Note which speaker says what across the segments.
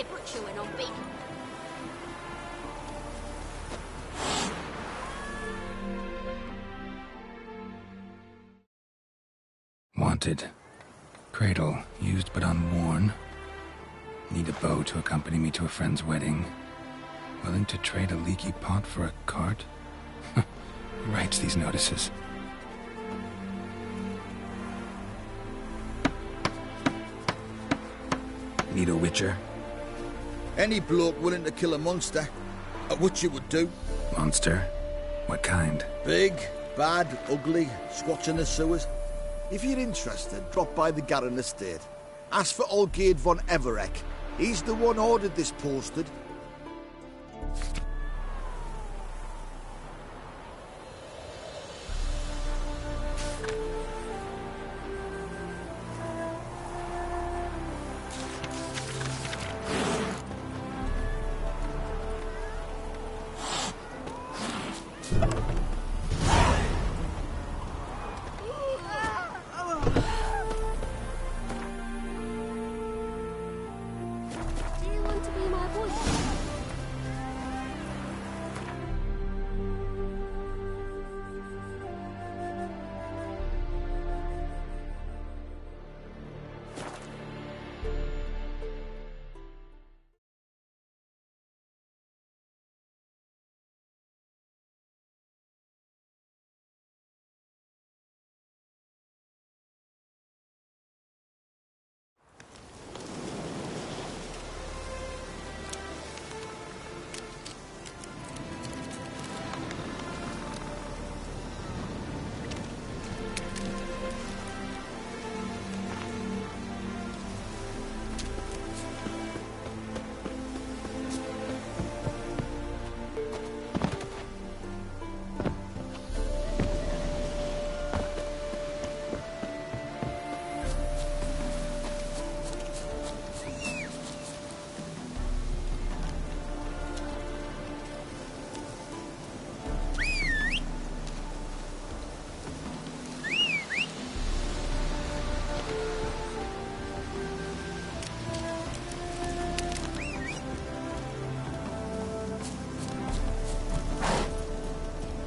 Speaker 1: be a butcher when I'm big.
Speaker 2: Wanted. Cradle, used but unworn. Need a bow to accompany me to a friend's wedding. Willing to trade a leaky pot for a cart? Who writes these notices? Need a witcher?
Speaker 3: Any bloke willing to kill a monster. A witcher would do.
Speaker 2: Monster? What kind?
Speaker 3: Big, bad, ugly, squats in the sewers. If you're interested, drop by the Garren estate. Ask for Olgierd von Evereck. He's the one ordered this posted.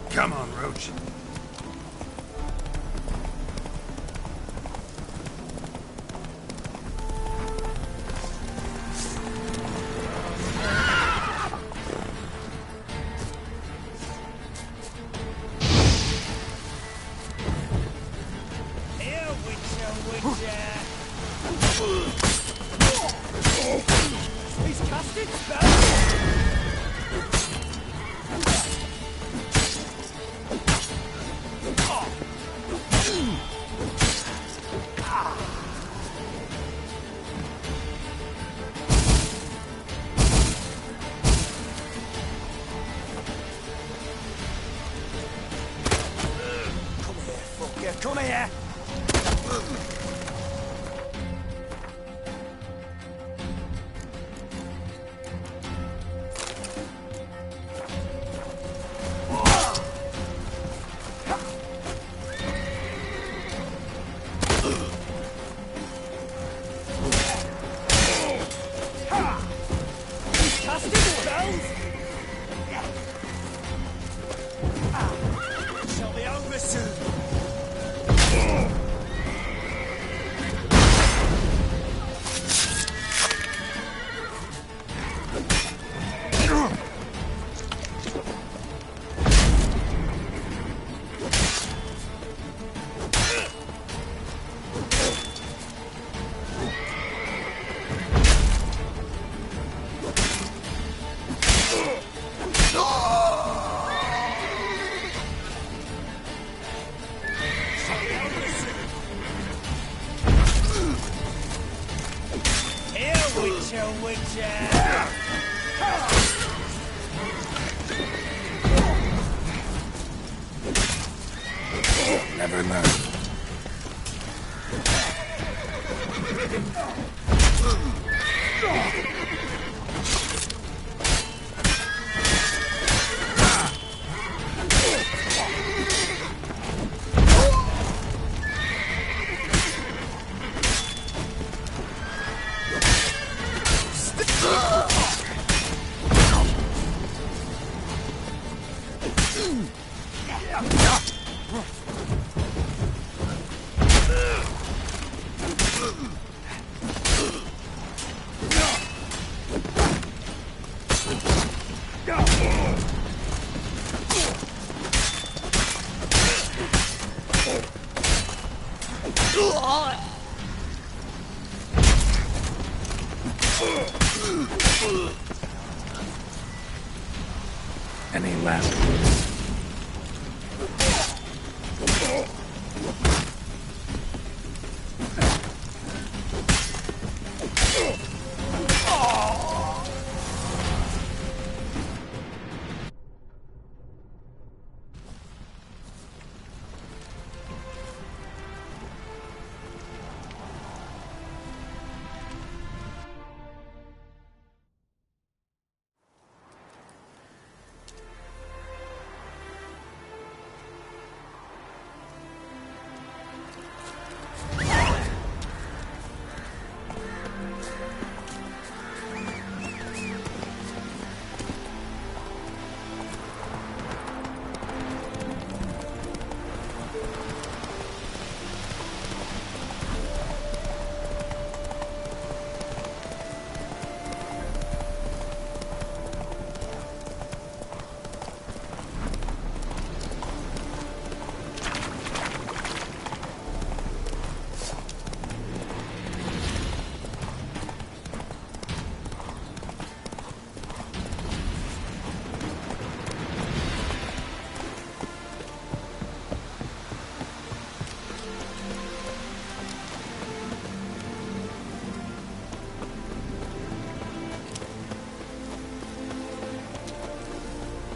Speaker 2: Come on, Roach.
Speaker 4: Come here! Shall be over soon.
Speaker 2: Never learn. Any last words?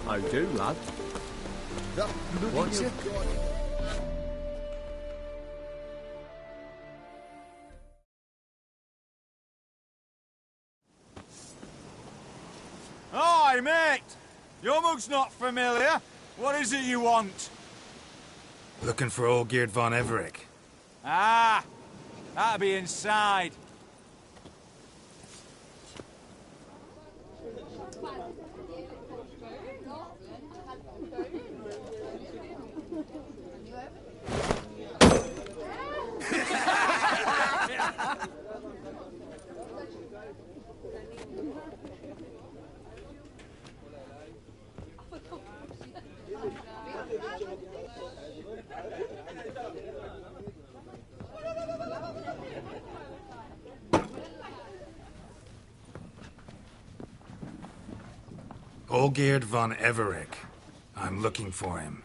Speaker 1: I do, lad.
Speaker 3: That
Speaker 1: What
Speaker 3: bloody
Speaker 1: you
Speaker 3: God.
Speaker 4: Hi, mate! Your mug's not familiar. What is it you want?
Speaker 2: Looking for old Geert von Everec.
Speaker 4: Ah, that'll be inside.
Speaker 2: Olgeerd von Everec. I'm looking for him.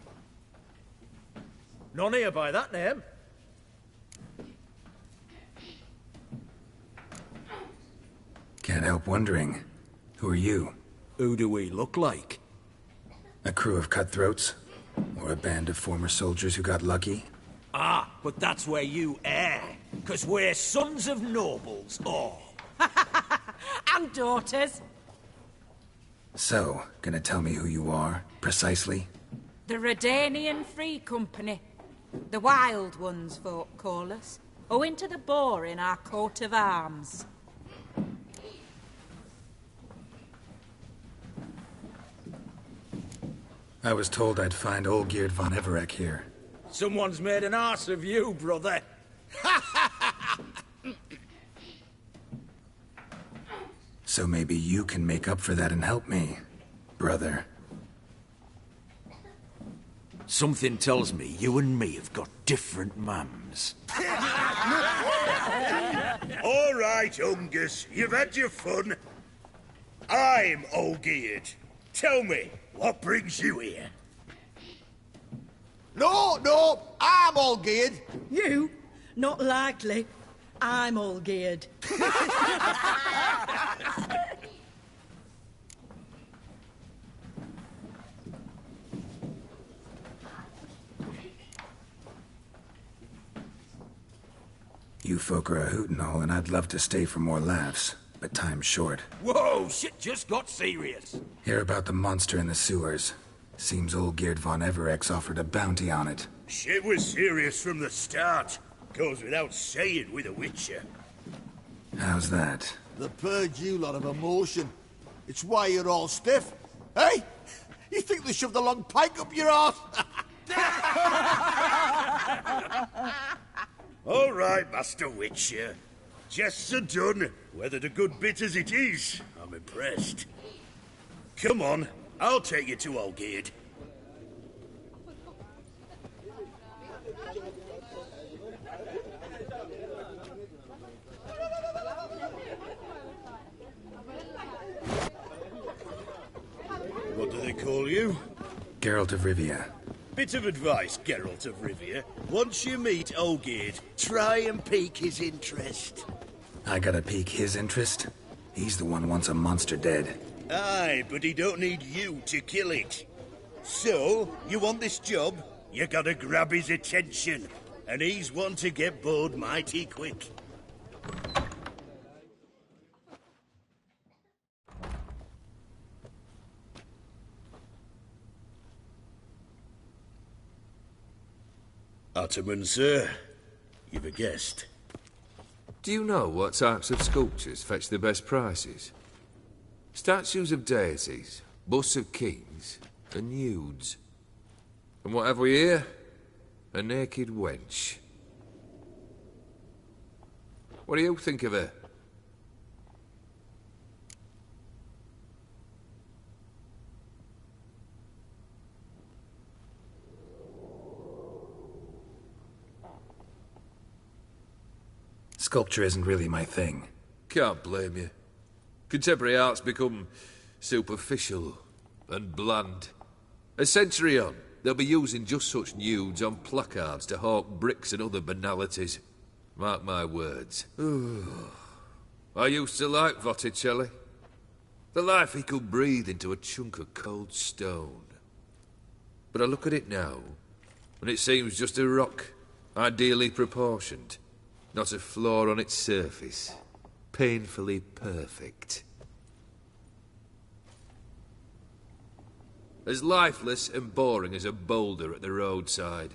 Speaker 1: None here by that name.
Speaker 2: Can't help wondering. Who are you?
Speaker 1: Who do we look like?
Speaker 2: A crew of cutthroats? Or a band of former soldiers who got lucky?
Speaker 1: Ah, but that's where you err. 'Cause we're sons of nobles, all.
Speaker 5: And daughters.
Speaker 2: So, gonna tell me who you are, precisely?
Speaker 5: The Redanian Free Company. The Wild Ones, folk call us. Owing to the boar in our coat of arms.
Speaker 2: I was told I'd find Olgeerd von Everec here.
Speaker 1: Someone's made an arse of you, brother.
Speaker 2: So maybe you can make up for that and help me, brother.
Speaker 1: Something tells me you and me have got different mums.
Speaker 6: All right, Ungus, you've had your fun. I'm Olgeerd. Tell me, what brings you here?
Speaker 3: No, I'm all geared.
Speaker 7: You? Not likely. I'm all geared.
Speaker 2: You folk are a hoot and all, and I'd love to stay for more laughs, but time's short.
Speaker 1: Whoa, shit just got serious.
Speaker 2: Hear about the monster in the sewers. Seems Olgeerd von Everec's offered a bounty on it.
Speaker 6: Shit was serious from the start. Goes without saying with a Witcher.
Speaker 2: How's that?
Speaker 3: They purge you lot of emotion. It's why you're all stiff. Hey? You think they shoved a long pike up your arse?
Speaker 6: right, Master Witcher. Jests are done, whether a good bit as it is. I'm impressed. Come on, I'll take you to Olgerd. What do they call you?
Speaker 2: Geralt of Rivia.
Speaker 6: Bit of advice, Geralt of Rivia. Once you meet Olgerd, try and pique his interest.
Speaker 2: I gotta pique his interest? He's the one wants a monster dead.
Speaker 6: Aye, but he don't need you to kill it. So, you want this job? You gotta grab his attention. And he's one to get bored mighty quick. Ottoman, sir. You've a guest.
Speaker 8: Do you know what types of sculptures fetch the best prices? Statues of deities, busts of kings, and nudes. And what have we here? A naked wench. What do you think of her?
Speaker 2: Sculpture isn't really my thing.
Speaker 8: Can't blame you. Contemporary art's become superficial and bland. A century on, they'll be using just such nudes on placards to hawk bricks and other banalities. Mark my words. I used to like Botticelli. The life he could breathe into a chunk of cold stone. But I look at it now, and it seems just a rock, ideally proportioned. Not a flaw on its surface. Painfully perfect. As lifeless and boring as a boulder at the roadside.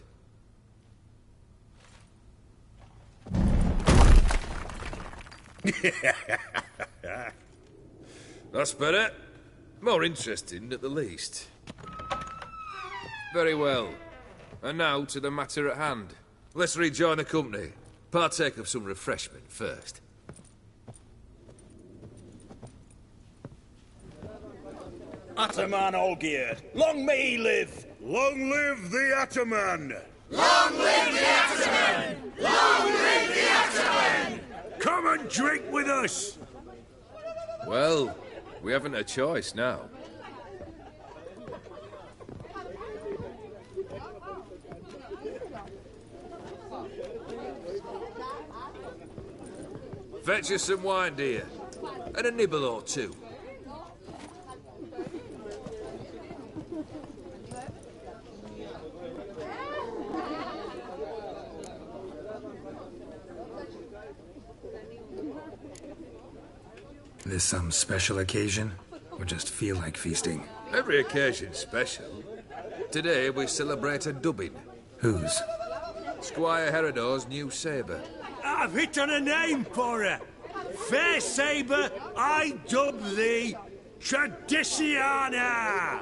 Speaker 8: That's better. More interesting, at the least. Very well. And now to the matter at hand. Let's rejoin the company. Partake of some refreshment first.
Speaker 6: Ataman Olgerd, long may he live! Long live the Ataman!
Speaker 9: Long live the Ataman! Long live the Ataman!
Speaker 6: Come and drink with us!
Speaker 8: Well, we haven't a choice now. Fetch us some wine, dear. And a nibble or two.
Speaker 2: This some special occasion? Or just feel like feasting?
Speaker 8: Every occasion's special. Today we celebrate a dubbing.
Speaker 2: Whose?
Speaker 8: Squire Herodor's new sabre.
Speaker 1: I've hit on a name for her. Fair Sabre, I dub thee Tradiciana.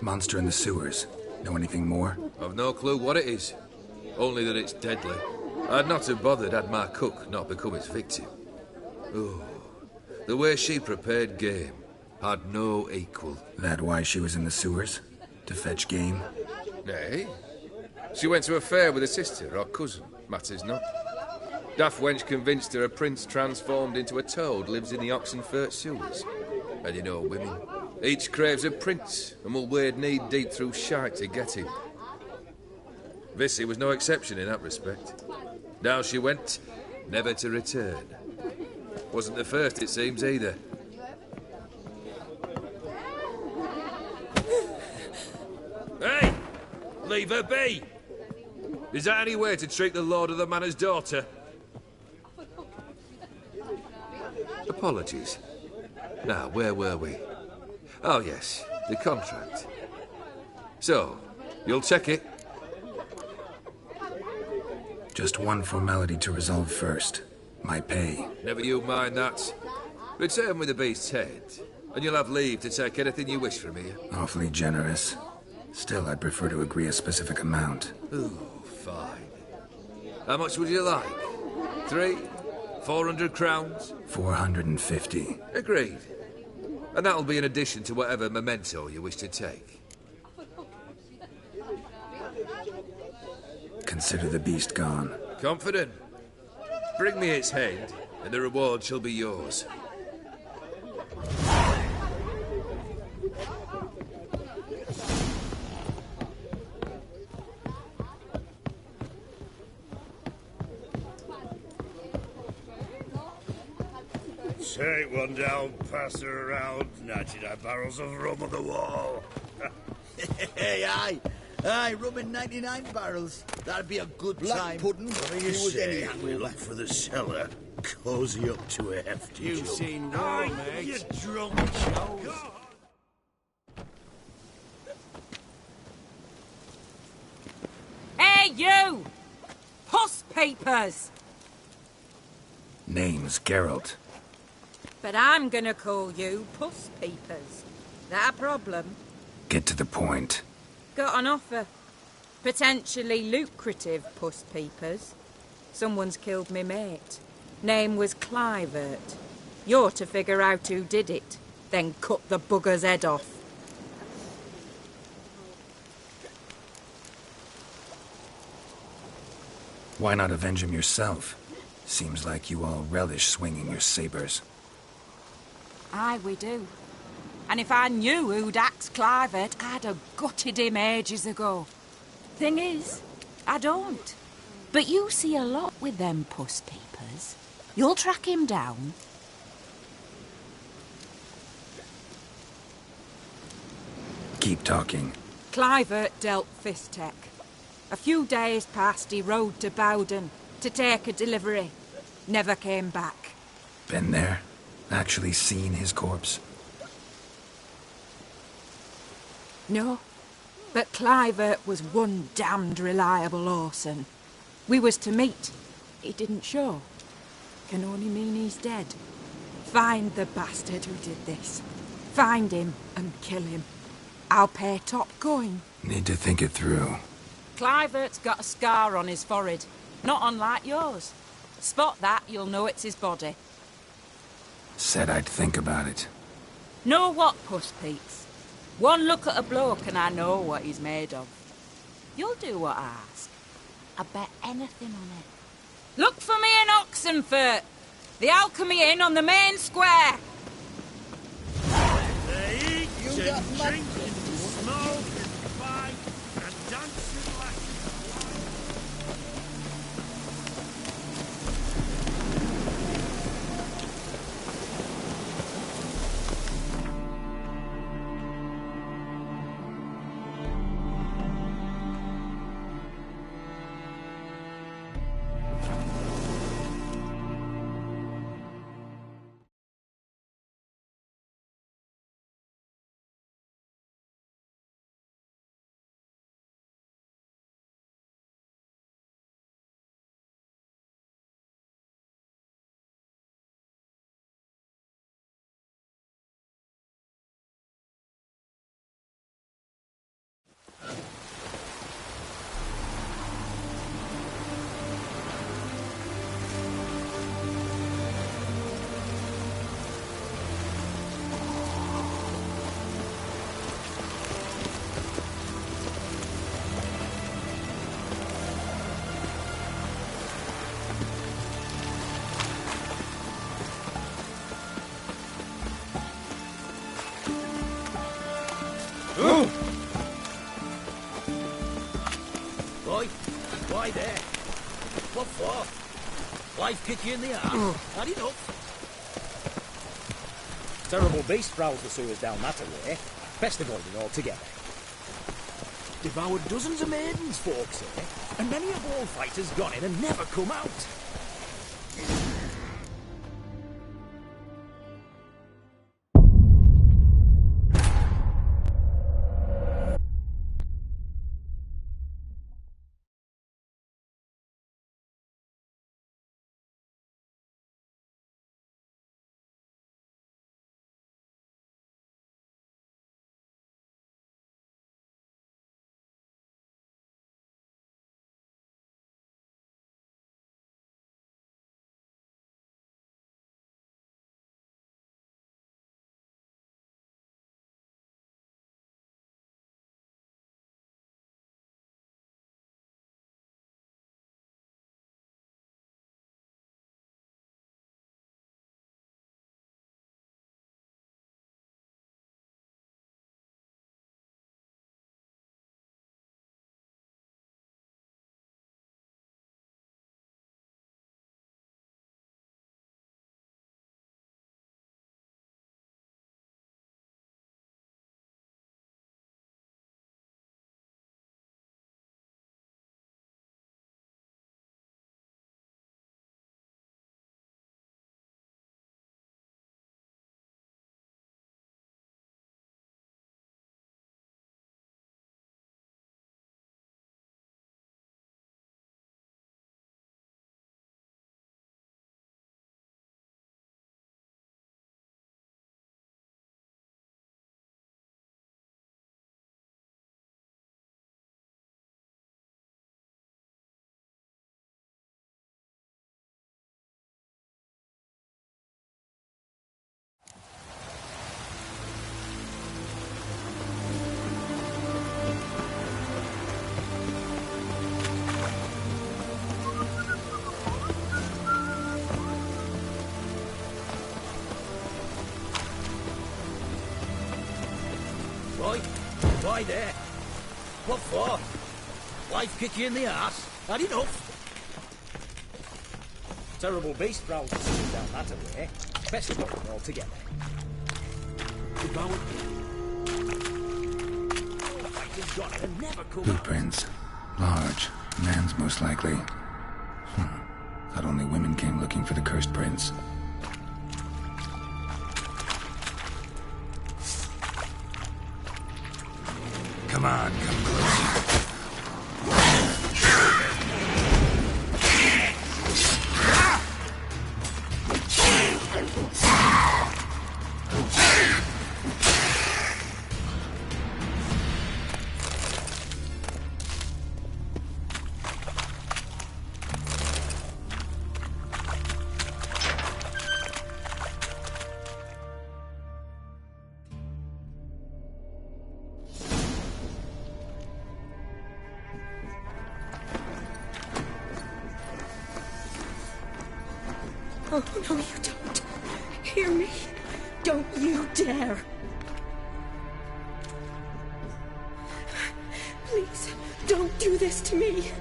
Speaker 2: Monster in the sewers. Know anything more?
Speaker 8: I've no clue what it is. Only that it's deadly. I'd not have bothered had my cook not become its victim. Oh, the way she prepared game had no equal.
Speaker 2: That why she was in the sewers? To fetch game?
Speaker 8: Nay. She went to a fair with a sister or cousin, matters not. Daft wench convinced her a prince transformed into a toad lives in the Oxenfurt sewers. And you know women. Each craves a prince and will wade knee-deep through shite to get him. Vissy was no exception in that respect. Down she went, never to return. Wasn't the first, it seems, either. Hey! Leave her be! Is that any way to treat the lord of the manor's daughter? Apologies. Now, where were we? Oh, yes, the contract. So, you'll check it?
Speaker 2: Just one formality to resolve first. My pay.
Speaker 8: Never you mind that. Return with the beast's head, and you'll have leave to take anything you wish from here.
Speaker 2: Awfully generous. Still, I'd prefer to agree a specific amount.
Speaker 8: Oh, fine. How much would you like? 3? 400 crowns?
Speaker 2: 450.
Speaker 8: Agreed. And that'll be in addition to whatever memento you wish to take.
Speaker 2: Consider the beast gone.
Speaker 8: Confident? Bring me its head, and the reward shall be yours.
Speaker 6: Take one down, pass her around, 99 barrels of rum on the wall.
Speaker 3: Hey, aye, rum in 99 barrels. That'd be a good
Speaker 6: Black
Speaker 3: time.
Speaker 6: pudding,
Speaker 3: Whatever
Speaker 6: you
Speaker 3: you was any
Speaker 6: say, we
Speaker 3: hangover.
Speaker 6: look for the cellar, cozy up to a hefty
Speaker 1: You've
Speaker 6: jug.
Speaker 1: seen war,
Speaker 6: Aye,
Speaker 1: mate.
Speaker 6: you drunk chose.
Speaker 5: Hey, you! Puss papers!
Speaker 2: Name's Geralt.
Speaker 5: But I'm gonna call you Puss Peepers. That a problem?
Speaker 2: Get to the point.
Speaker 5: Got an offer. Potentially lucrative Puss Peepers. Someone's killed me mate. Name was Clivert. You're to figure out who did it, then cut the bugger's head off.
Speaker 2: Why not avenge him yourself? Seems like you all relish swinging your sabers.
Speaker 5: Aye, we do. And if I knew who'd axed Clivert, I'd have gutted him ages ago. Thing is, I don't. But you see a lot with them Puss Peepers. You'll track him down.
Speaker 2: Keep talking.
Speaker 5: Clivert dealt Fistech. A few days past, he rode to Bowden to take a delivery. Never came back.
Speaker 2: Been there? Actually seen his corpse?
Speaker 5: No, but Clivert was one damned reliable horseman. We was to meet. He didn't show. Can only mean he's dead. Find the bastard who did this. Find him and kill him. I'll pay top coin.
Speaker 2: Need to think it through.
Speaker 5: Clivert's got a scar on his forehead, not unlike yours. Spot that, you'll know it's his body.
Speaker 2: Said I'd think about it.
Speaker 5: Know what, Puss Peeps? One look at a bloke and I know what he's made of. You'll do what I ask. I bet anything on it. Look for me in Oxenfurt. The Alchemy Inn on the main square.
Speaker 6: They eat
Speaker 3: You got
Speaker 6: and
Speaker 3: mad-
Speaker 6: drink and smoke and fight and dance and laugh.
Speaker 1: Why there? What for? Life kick you in the arse? Had enough?
Speaker 10: Terrible beast prowls the sewers down that way. Best avoid it altogether.
Speaker 1: Devoured dozens of maidens, folks say, and many a ball fighter's gone in and never come out.
Speaker 10: boy. Why there? What for? Wife kick you in the arse? Had enough? Terrible beast prowls the sewers down that way. Best of them altogether.
Speaker 2: Footprints. Large. Man's most likely. Thought only women came looking for the cursed prince. Come on, come closer.
Speaker 11: Oh, no, you don't. Hear me? Don't you dare. Please, don't do this to me.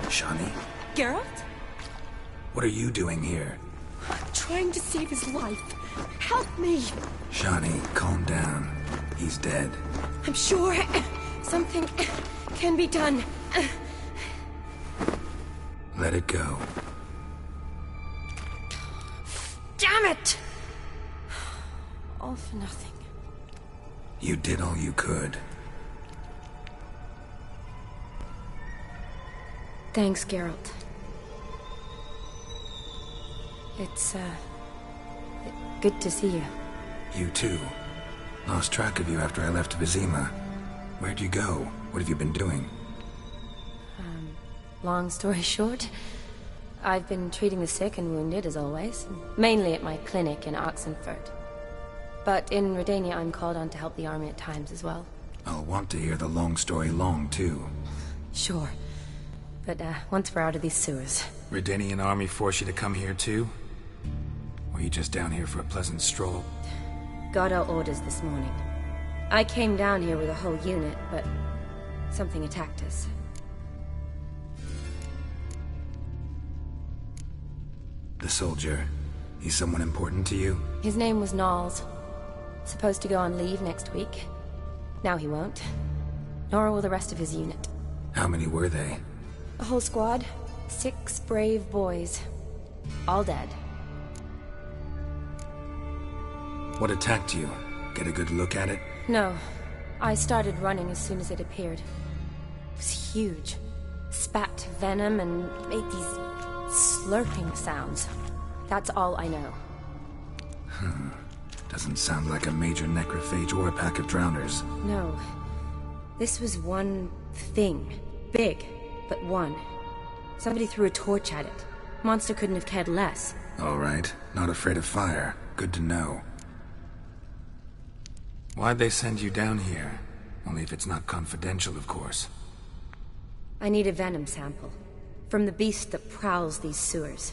Speaker 2: Shani?
Speaker 11: Geralt?
Speaker 2: What are you doing here?
Speaker 11: I'm trying to save his life. Help me.
Speaker 2: Shani, calm down. He's dead.
Speaker 11: I'm sure something can be done.
Speaker 2: Let it go.
Speaker 11: Damn it! All for nothing.
Speaker 2: You did all you could.
Speaker 11: Thanks, Geralt. It's, good to see you.
Speaker 2: You too. Lost track of you after I left Vizima. Where'd you go? What have you been doing?
Speaker 11: Long story short, I've been treating the sick and wounded, as always. Mainly at my clinic in Oxenfurt. But in Redania, I'm called on to help the army at times as well.
Speaker 2: I'll want to hear the long story long, too.
Speaker 11: Sure. But, once we're out of these sewers...
Speaker 2: Redanian army force you to come here, too? Or are you just down here for a pleasant stroll?
Speaker 11: Got our orders this morning. I came down here with a whole unit, but... something attacked us.
Speaker 2: The soldier. He's someone important to you?
Speaker 11: His name was Knowles. Supposed to go on leave next week. Now he won't. Nor will the rest of his unit.
Speaker 2: How many were they?
Speaker 11: A whole squad. 6 brave boys. All dead.
Speaker 2: What attacked you? Get a good look at it?
Speaker 11: No. I started running as soon as it appeared. It was huge. Spat venom and made these slurping sounds. That's all I know.
Speaker 2: Doesn't sound like a major necrophage or a pack of drowners.
Speaker 11: No. This was one thing. Big, but one. Somebody threw a torch at it. Monster couldn't have cared less.
Speaker 2: All right. Not afraid of fire. Good to know. Why'd they send you down here? Only if it's not confidential, of course.
Speaker 11: I need a venom sample. From the beast that prowls these sewers.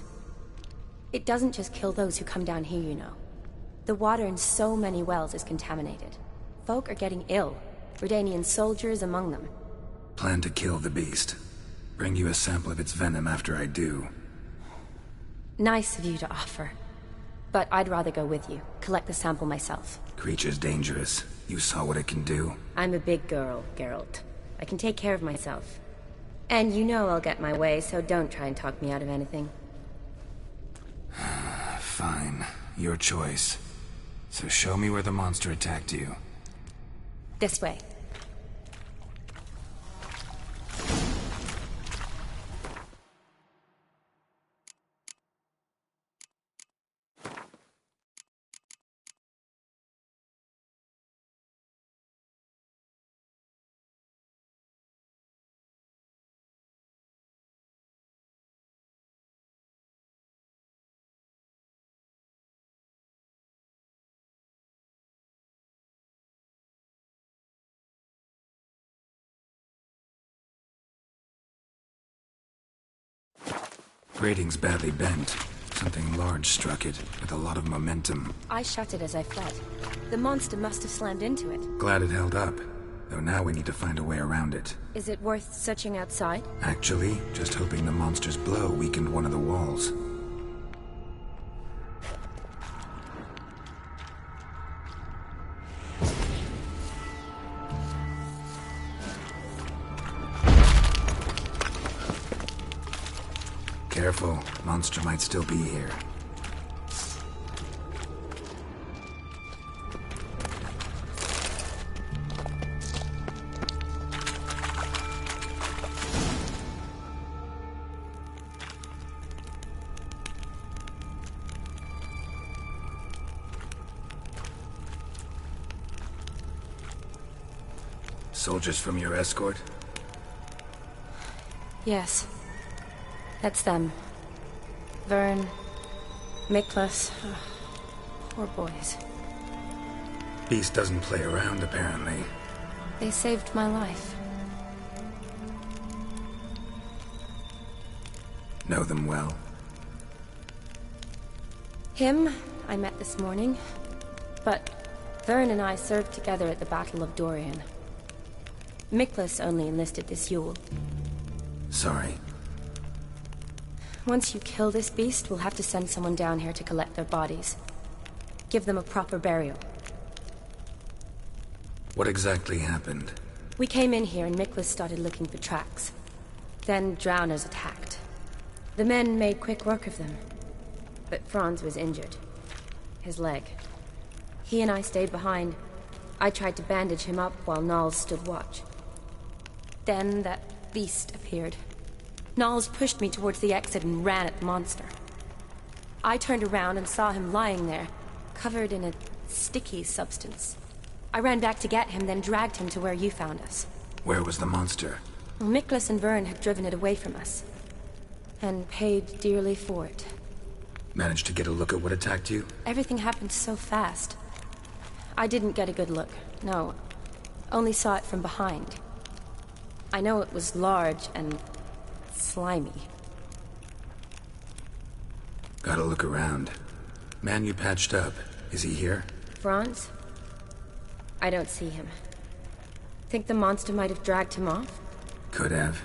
Speaker 11: It doesn't just kill those who come down here, you know. The water in so many wells is contaminated. Folk are getting ill. Redanian soldiers among them.
Speaker 2: Plan to kill the beast. Bring you a sample of its venom after I do.
Speaker 11: Nice of you to offer. But I'd rather go with you. Collect the sample myself.
Speaker 2: Creature's dangerous. You saw what it can do.
Speaker 11: I'm a big girl, Geralt. I can take care of myself. And you know I'll get my way, so don't try and talk me out of anything.
Speaker 2: Fine. Your choice. So show me where the monster attacked you.
Speaker 11: This way.
Speaker 2: Grating's badly bent. something large struck it, with a lot of momentum.
Speaker 11: I shut it as I fled. The monster must have slammed into it.
Speaker 2: Glad it held up, though now we need to find a way around it.
Speaker 11: Is it worth searching outside?
Speaker 2: Actually, just hoping the monster's blow weakened one of the walls. Careful, monster might still be here. Soldiers from your escort?
Speaker 11: Yes. That's them. Vern, Miklas. Poor boys.
Speaker 2: Beast doesn't play around, apparently.
Speaker 11: They saved my life.
Speaker 2: Know them well?
Speaker 11: Him, I met this morning. But Vern and I served together at the Battle of Dorian. Miklas only enlisted this Yule.
Speaker 2: Sorry.
Speaker 11: Once you kill this beast, we'll have to send someone down here to collect their bodies. Give them a proper burial.
Speaker 2: What exactly happened?
Speaker 11: We came in here and Miklas started looking for tracks. Then drowners attacked. The men made quick work of them. But Franz was injured. His leg. He and I stayed behind. I tried to bandage him up while Nals stood watch. Then that beast appeared. Nals pushed me towards the exit and ran at the monster. I turned around and saw him lying there, covered in a sticky substance. I ran back to get him, then dragged him to where you found us.
Speaker 2: Where was the monster?
Speaker 11: Well, Miklas and Vern had driven it away from us. And paid dearly for it.
Speaker 2: Managed to get a look at what attacked you?
Speaker 11: Everything happened so fast. I didn't get a good look, no. Only saw it from behind. I know it was large and slimy.
Speaker 2: Gotta look around. Man you patched up, is he here?
Speaker 11: Franz? I don't see him. Think the monster might have dragged him off?
Speaker 2: Could have.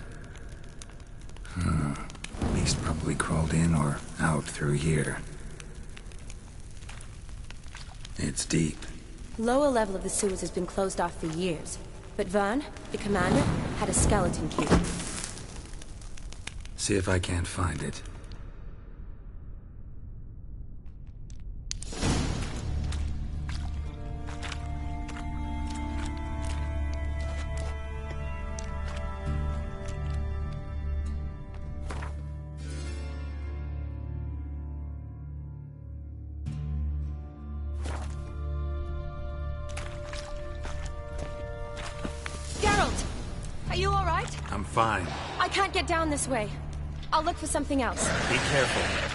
Speaker 2: Beast probably crawled in or out through here. It's deep.
Speaker 11: Lower level of the sewers has been closed off for years. But Vern, the commander, had a skeleton key.
Speaker 2: See if I can't find it.
Speaker 11: Are you all right?
Speaker 2: I'm fine.
Speaker 11: I can't get down this way. I'll look for something else.
Speaker 2: Be careful.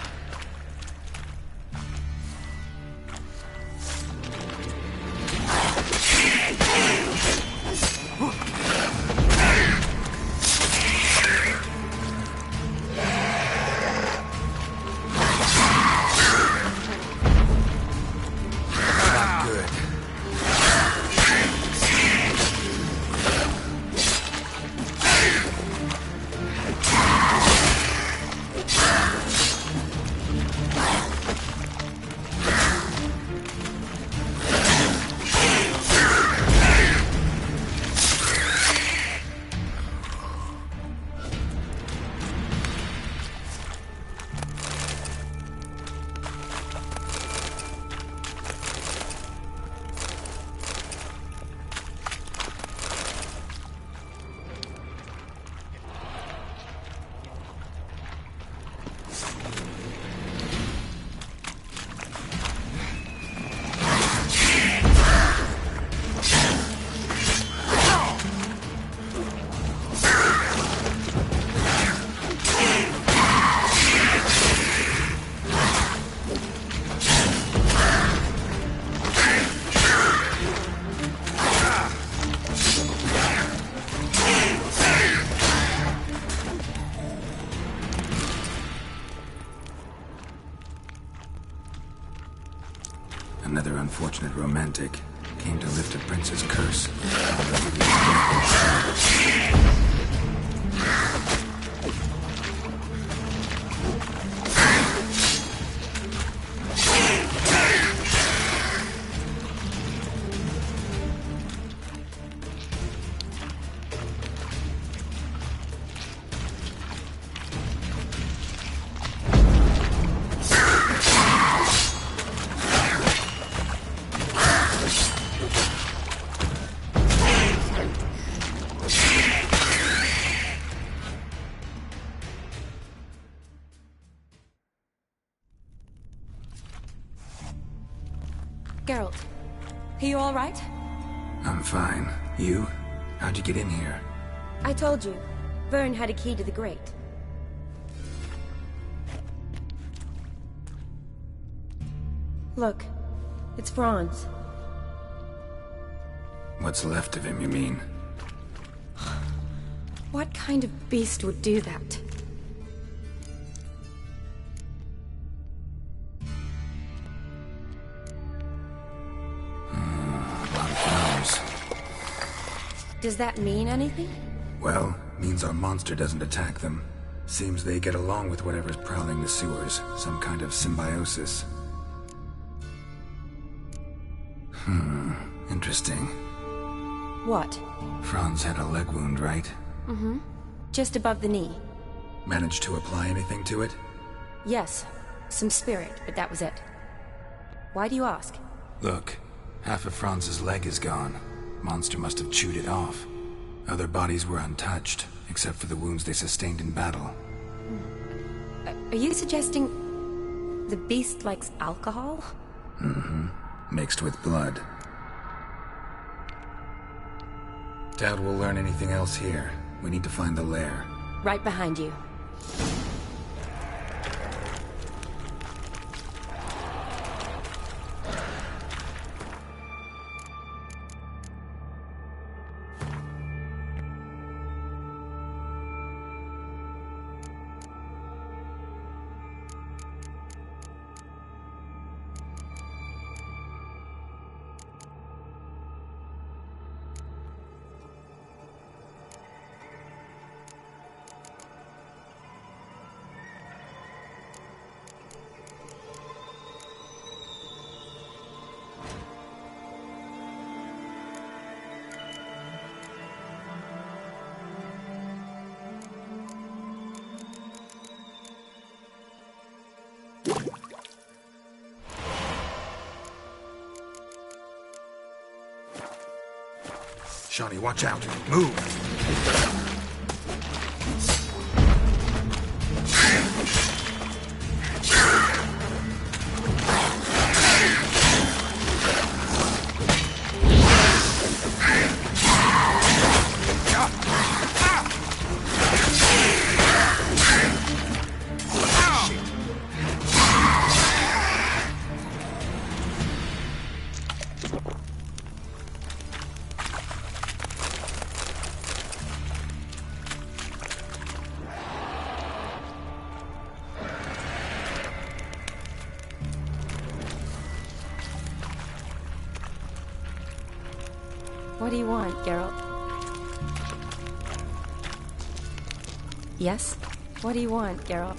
Speaker 2: Another unfortunate romantic came to lift a prince's curse.
Speaker 11: Geralt, are you all right?
Speaker 2: I'm fine. You? How'd you get in here?
Speaker 11: I told you, Vern had a key to the grate. Look, it's Franz.
Speaker 2: What's left of him, you mean?
Speaker 11: What kind of beast would do that? Does that mean anything?
Speaker 2: Well, means our monster doesn't attack them. Seems they get along with whatever's prowling the sewers. Some kind of symbiosis. Interesting.
Speaker 11: What?
Speaker 2: Franz had a leg wound, right?
Speaker 11: Mm-hmm. Just above the knee.
Speaker 2: Managed to apply anything to it?
Speaker 11: Yes. Some spirit, but that was it. Why do you ask?
Speaker 2: Look, half of Franz's leg is gone. Monster must have chewed it off. Other bodies were untouched, except for the wounds they sustained in battle.
Speaker 11: Are you suggesting the beast likes alcohol?
Speaker 2: Mm-hmm. Mixed with blood. Doubt we'll learn anything else here. We need to find the lair.
Speaker 11: Right behind you.
Speaker 2: Shawnee, watch out. Move!
Speaker 11: What do you want, Geralt? Yes? What do you want, Geralt?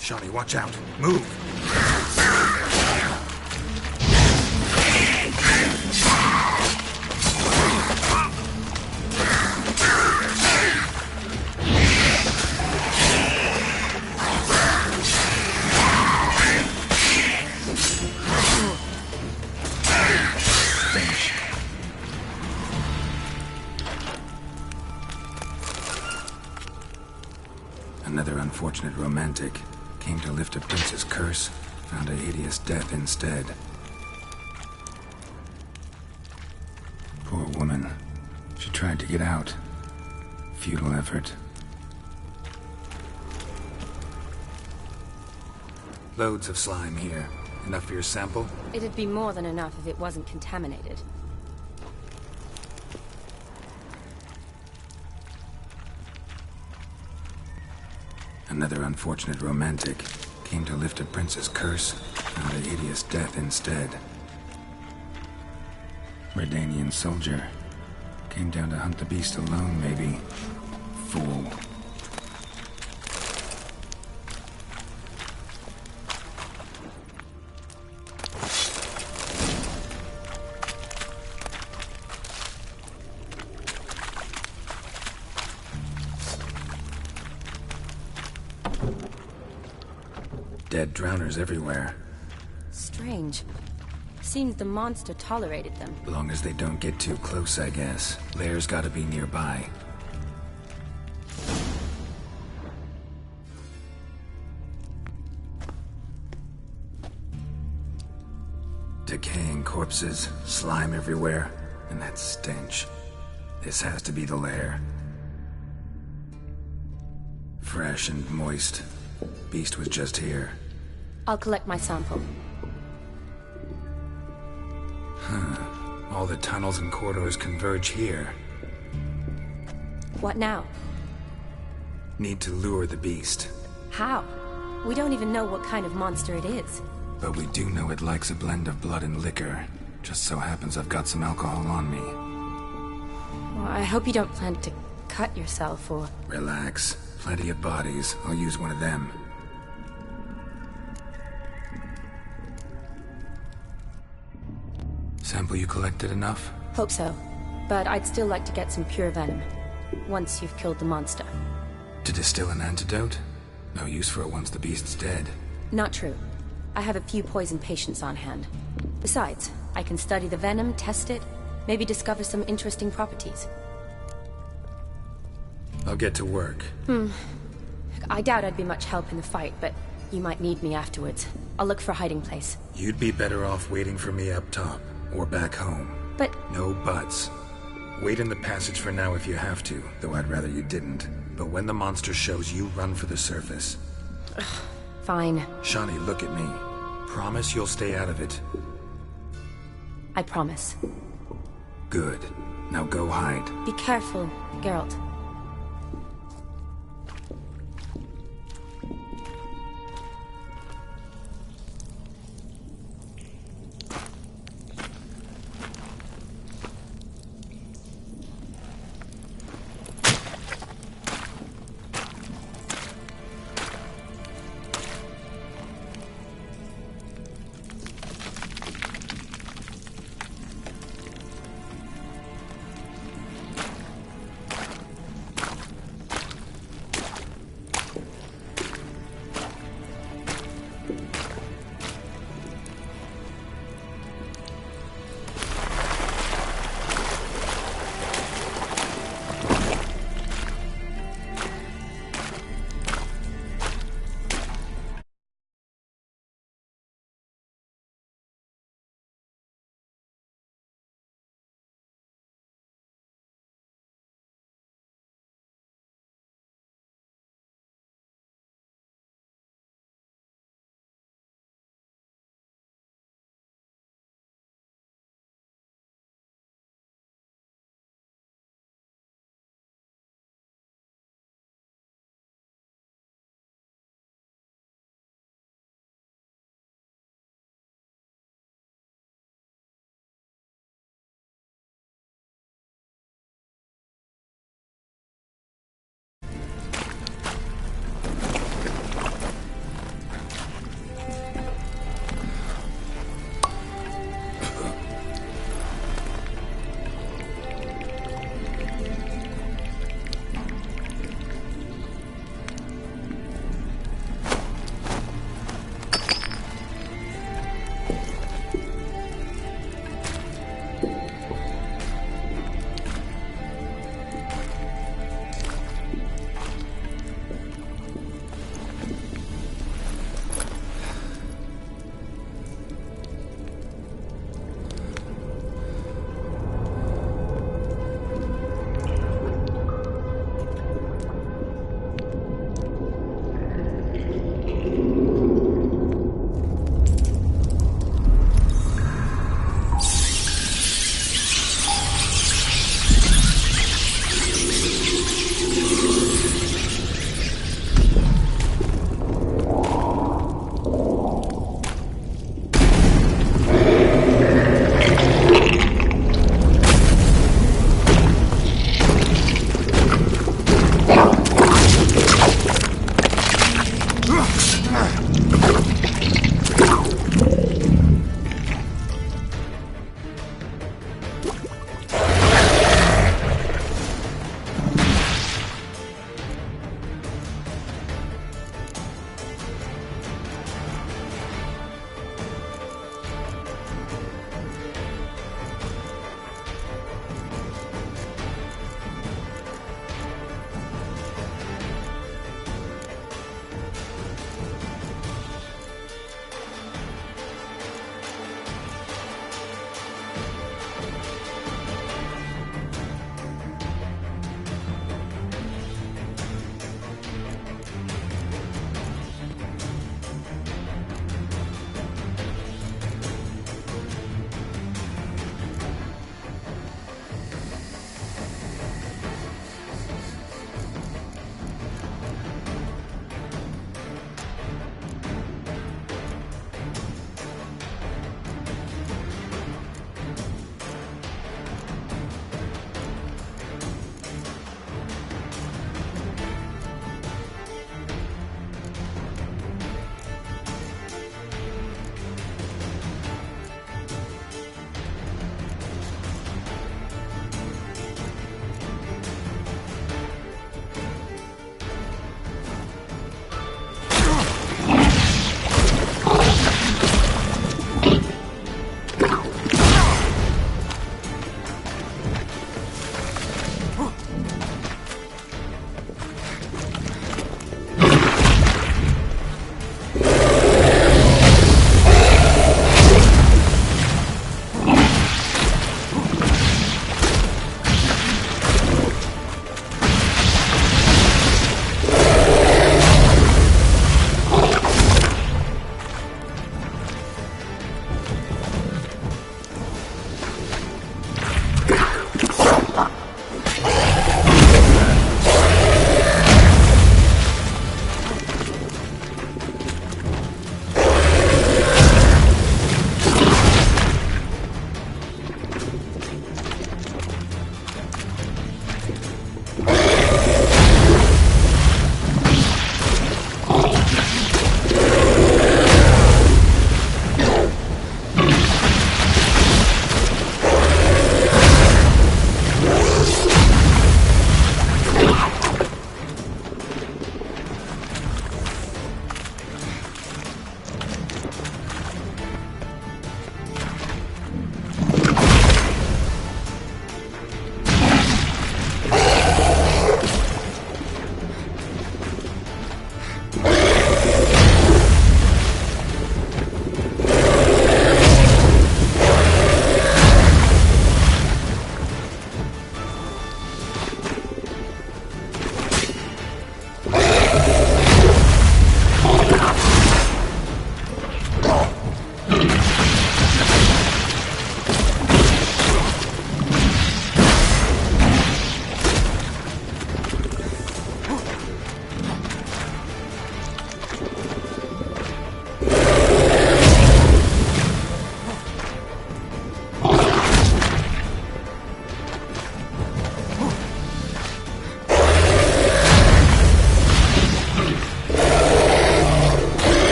Speaker 2: Shawnee, watch out. Move! Another unfortunate romantic came to lift a prince's curse, found a hideous death instead. Poor woman. She tried to get out. Futile effort. Loads of slime here. Enough for your sample?
Speaker 11: It'd be more than enough if it wasn't contaminated.
Speaker 2: Another unfortunate romantic came to lift a prince's curse, found a hideous death instead. Redanian soldier. Came down to hunt the beast alone, maybe. Fool. Dead drowners everywhere.
Speaker 11: Strange. Seems the monster tolerated them.
Speaker 2: Long as they don't get too close, I guess. Lair's gotta be nearby. Decaying corpses, slime everywhere, and that stench. This has to be the lair. Fresh and moist. Beast was just here.
Speaker 11: I'll collect my sample.
Speaker 2: All the tunnels and corridors converge here.
Speaker 11: What now?
Speaker 2: Need to lure the beast.
Speaker 11: How? We don't even know what kind of monster it is.
Speaker 2: But we do know it likes a blend of blood and liquor. Just so happens I've got some alcohol on me.
Speaker 11: Well, I hope you don't plan to cut yourself or...
Speaker 2: Relax. Plenty of bodies. I'll use one of them. Sample you collected enough?
Speaker 11: Hope so. But I'd still like to get some pure venom. Once you've killed the monster.
Speaker 2: To distill an antidote? No use for it once the beast's dead.
Speaker 11: Not true. I have a few poison patients on hand. Besides, I can study the venom, test it, maybe discover some interesting properties.
Speaker 2: I'll get to work.
Speaker 11: I doubt I'd be much help in the fight, but you might need me afterwards. I'll look for a hiding place.
Speaker 2: You'd be better off waiting for me up top, or back home.
Speaker 11: But...
Speaker 2: No buts. Wait in the passage for now if you have to, though I'd rather you didn't. But when the monster shows, you run for the surface.
Speaker 11: Fine.
Speaker 2: Shawnee, look at me. Promise you'll stay out of it.
Speaker 11: I promise.
Speaker 2: Good. Now go hide.
Speaker 11: Be careful, Geralt.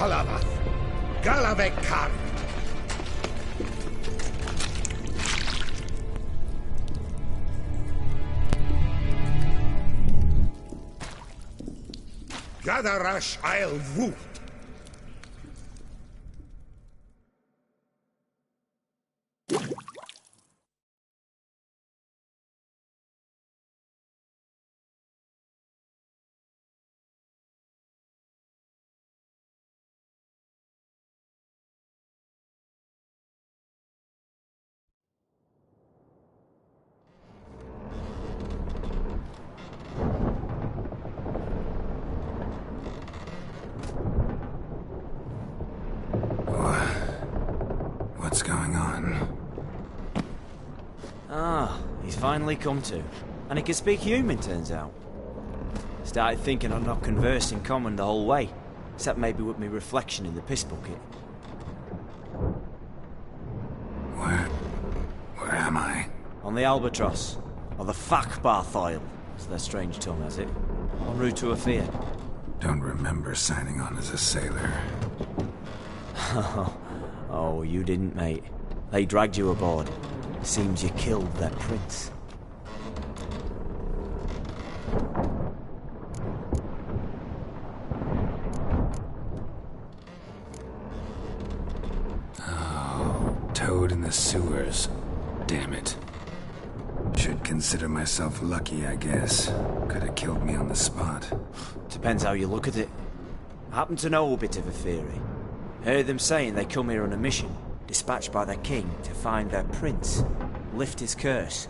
Speaker 6: Halavath. Galavek Kar. Gadarash I'll Voot.
Speaker 2: What's going on?
Speaker 12: Ah, he's finally come to. And he can speak human, turns out. Started thinking I'd not conversed in common the whole way, except maybe with me reflection in the piss bucket.
Speaker 2: Where am I?
Speaker 12: On the Albatross, or the Fakbarthoil, as their strange tongue has it. En route to Afir.
Speaker 2: Don't remember signing on as a sailor.
Speaker 12: Oh, you didn't, mate. They dragged you aboard. Seems you killed their prince.
Speaker 2: Oh, toad in the sewers. Damn it. Should consider myself lucky, I guess. Could have killed me on the spot.
Speaker 12: Depends how you look at it. I happen to know a bit of a theory. Heard them saying they come here on a mission, dispatched by their king to find their prince, lift his curse.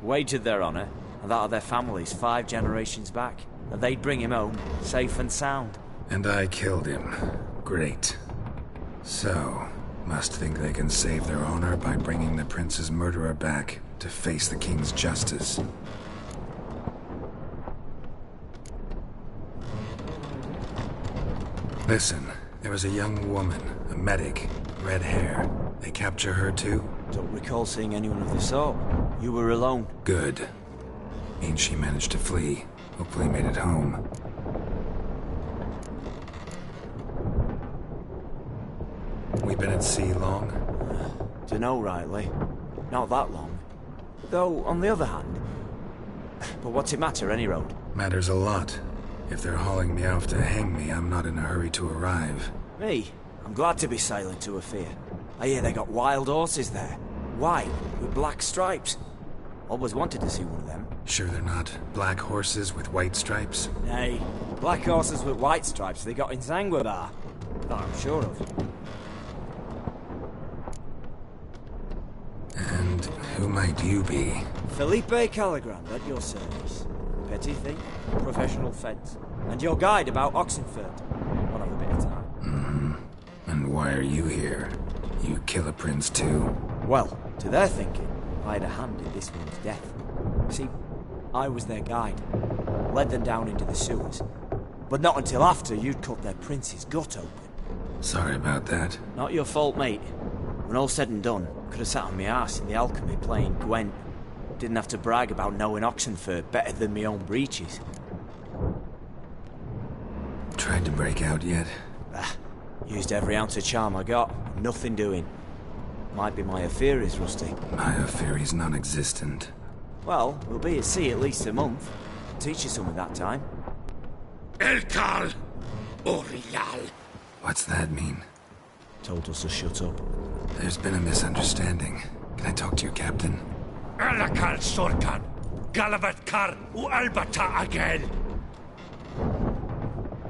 Speaker 12: Wagered their honour, and that of their families 5 generations back, that they'd bring him home, safe and sound.
Speaker 2: And I killed him. Great. So, must think they can save their honor by bringing the prince's murderer back to face the king's justice. Listen, there was a young woman, a medic, red hair. They capture her too?
Speaker 12: Don't recall seeing anyone of the sort. You were alone.
Speaker 2: Good. Means she managed to flee. Hopefully made it home. We been at sea long?
Speaker 12: Dunno rightly. Not that long. Though, on the other hand... But what's it matter, any road?
Speaker 2: Matters a lot. If they're hauling me off to hang me, I'm not in a hurry to arrive.
Speaker 12: Me? I'm glad to be sailing to Afir. I hear they got wild horses there. White, with black stripes. Always wanted to see one of them.
Speaker 2: Sure they're not black horses with white stripes?
Speaker 12: Nay, black horses with white stripes they got in Zangwabar. That I'm sure of.
Speaker 2: And who might you be?
Speaker 12: Felipe Caligrand, at your service. Petty thief, professional fence, and your guide about Oxenford. One of a bit of time.
Speaker 2: And why are you here? You kill a prince too?
Speaker 12: Well, to their thinking, I had a hand in this one's death. See, I was their guide. Led them down into the sewers. But not until after you'd cut their prince's gut open.
Speaker 2: Sorry about that.
Speaker 12: Not your fault, mate. When all said and done, could have sat on my arse in the alchemy playing Gwent. Didn't have to brag about knowing Oxenford better than my own breeches.
Speaker 2: Tried to break out yet?
Speaker 12: Used every ounce of charm I got. Nothing doing. Might be my affair is rusty.
Speaker 2: My affair is non-existent.
Speaker 12: Well, we'll be at sea at least a month. Teach you something that time.
Speaker 6: Elkal Orial.
Speaker 2: What's that mean?
Speaker 12: Told us to shut up.
Speaker 2: There's been a misunderstanding. Can I talk to your captain?
Speaker 6: Alakal Sorkan. Galavat Kar U Albata again.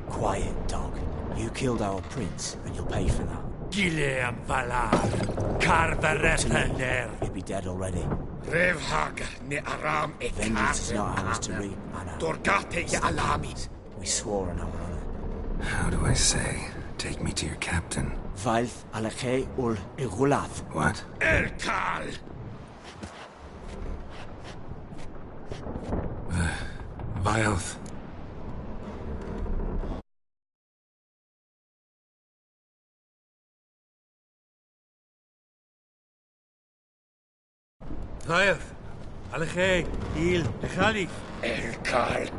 Speaker 12: Quiet, dog. You killed our prince, and you'll pay for that.
Speaker 6: Gileam Valar. Kar Varepaner.
Speaker 12: You'd be dead already.
Speaker 6: Revhag ne Aram e
Speaker 12: Vengeance is not ours to reap, Anna.
Speaker 6: Dorgate ya Alamit.
Speaker 12: We swore on our honor.
Speaker 2: How do I say? Take me to your captain.
Speaker 12: Valth Alakhe ul Igulath.
Speaker 2: What?
Speaker 6: Elkal.
Speaker 2: Vilth.
Speaker 4: Vilth. Alakhe. Il. Khalif.
Speaker 6: Elkal.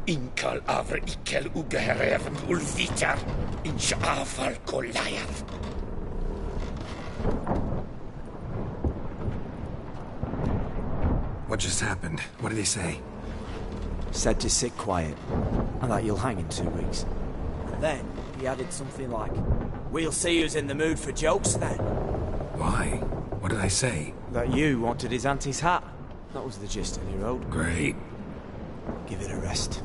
Speaker 13: Inkal avr ikel ugeherev ulvitar. Inshafal kolayav.
Speaker 2: What just happened? What did he say?
Speaker 12: Said to sit quiet, and that you'll hang in 2 weeks. And then he added something like, "We'll see who's in the mood for jokes then."
Speaker 2: Why? What did I say?
Speaker 12: That you wanted his auntie's hat. That was the gist, and he wrote.
Speaker 2: Great.
Speaker 12: Give it a rest.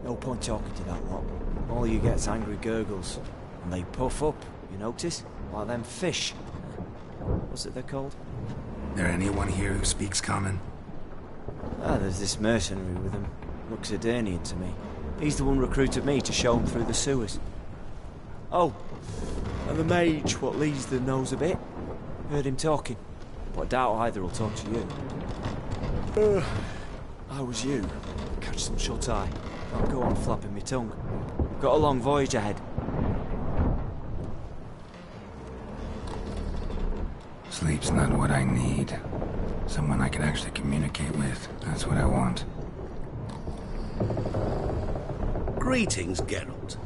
Speaker 12: No point talking to that lot. All you get's angry gurgles. And they puff up, you notice? Like them fish. What's it they're called?
Speaker 2: There anyone here who speaks common?
Speaker 12: There's this mercenary with him. Looks Edirnian to me. He's the one recruited me to show him through the sewers. Oh, and the mage what leads them knows a bit. Heard him talking, but I doubt either will talk to you. I was you. Catch some shut-eye. Can't go on flapping my tongue. Got a long voyage ahead.
Speaker 2: Sleep's not what I need. Someone I can actually communicate with. That's what I want.
Speaker 14: Greetings, Geralt.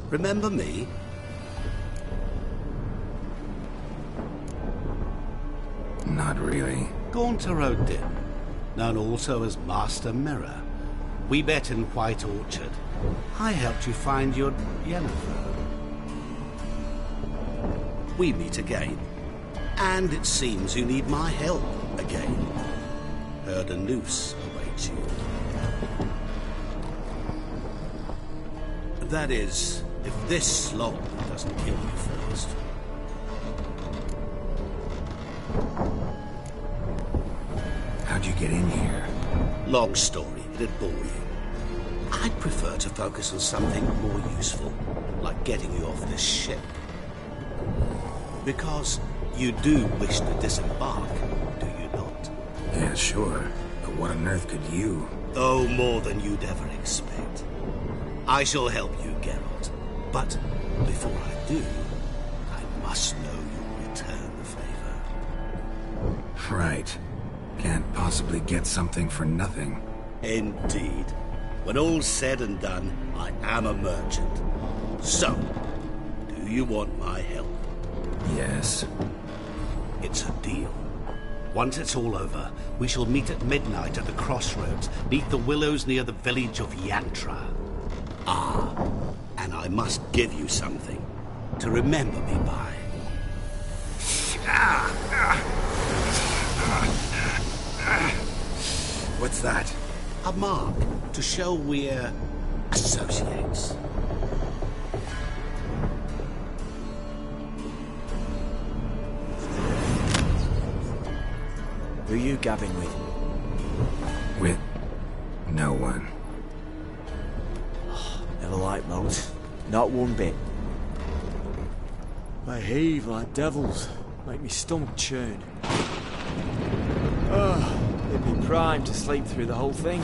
Speaker 14: Remember me?
Speaker 2: Not really.
Speaker 14: Gaunter Odin, known also as Master Mirror. We met in White Orchard. I helped you find your Yennefer. We meet again. And it seems you need my help again. Heard a noose awaits you. That is, if this slog doesn't kill you first.
Speaker 2: How'd you get in here?
Speaker 14: Long story, it'd bore you. I'd prefer to focus on something more useful, like getting you off this ship. Because you do wish to disembark, do you not?
Speaker 2: Yeah, sure. But what on earth could you?
Speaker 14: Oh, more than you'd ever expect. I shall help you, Geralt. But before I do, I must know you'll return the favor.
Speaker 2: Right. Can't possibly get something for nothing.
Speaker 14: Indeed. When all's said and done, I am a merchant. So, do you want my help?
Speaker 2: Yes.
Speaker 14: It's a deal. Once it's all over, we shall meet at midnight at the crossroads, beneath the willows near the village of Yantra. Ah, and I must give you something to remember me by.
Speaker 2: What's that?
Speaker 14: A mark to show we're associates.
Speaker 12: Who are you gabbing with?
Speaker 2: With no one.
Speaker 12: Never liked moats. Not one bit. They heave like devils. Make me stomach churn. They'd be primed to sleep through the whole thing.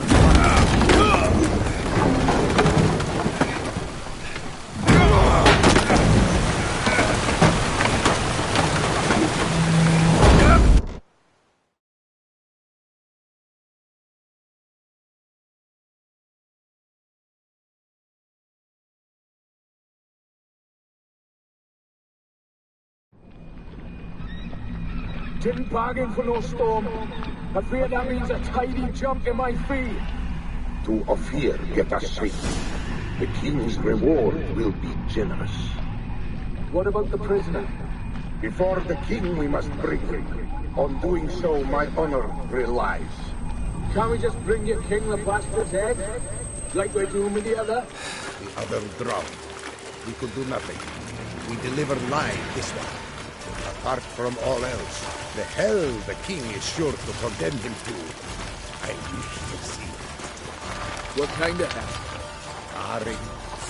Speaker 15: Didn't bargain for no storm. I fear that means a tidy jump in my fee.
Speaker 16: To Ophir get us safe. The king's reward will be generous.
Speaker 15: What about the prisoner?
Speaker 16: Before the king we must bring him. On doing so, my honor relies.
Speaker 15: Can't we just bring your king the bastard's head? Like we're doing with the other?
Speaker 16: The other drowned. We could do nothing. We deliver live this one. Apart from all else, the hell the king is sure to condemn him to, I wish to see.
Speaker 15: What kind of hell?
Speaker 16: Carring,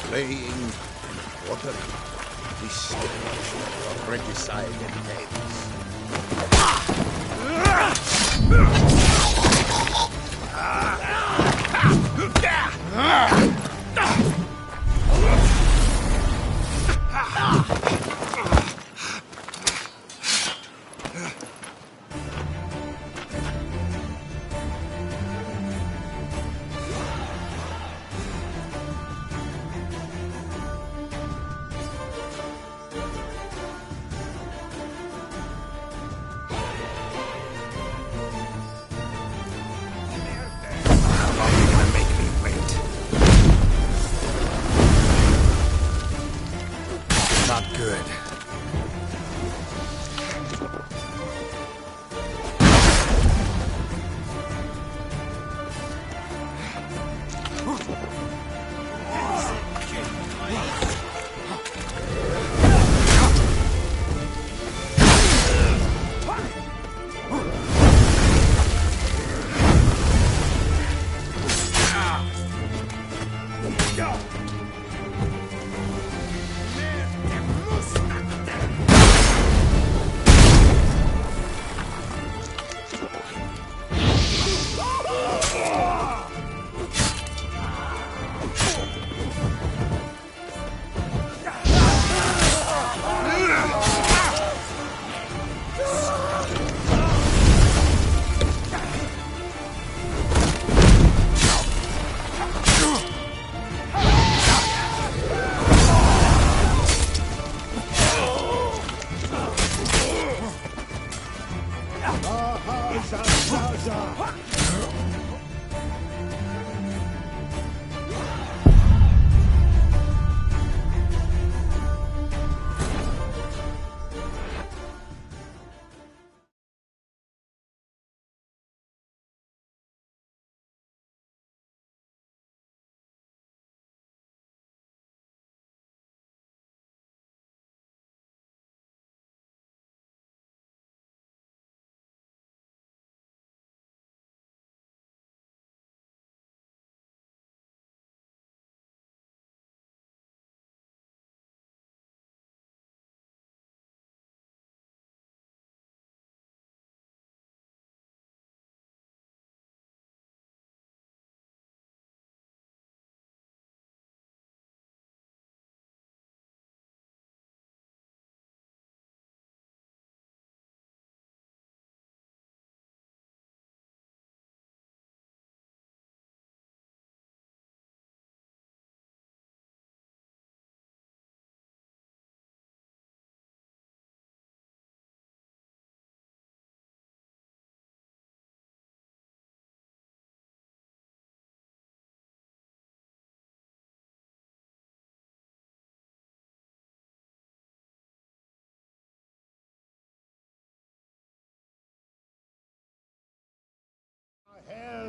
Speaker 16: flaying, and quartering. This generation of regicide and madness.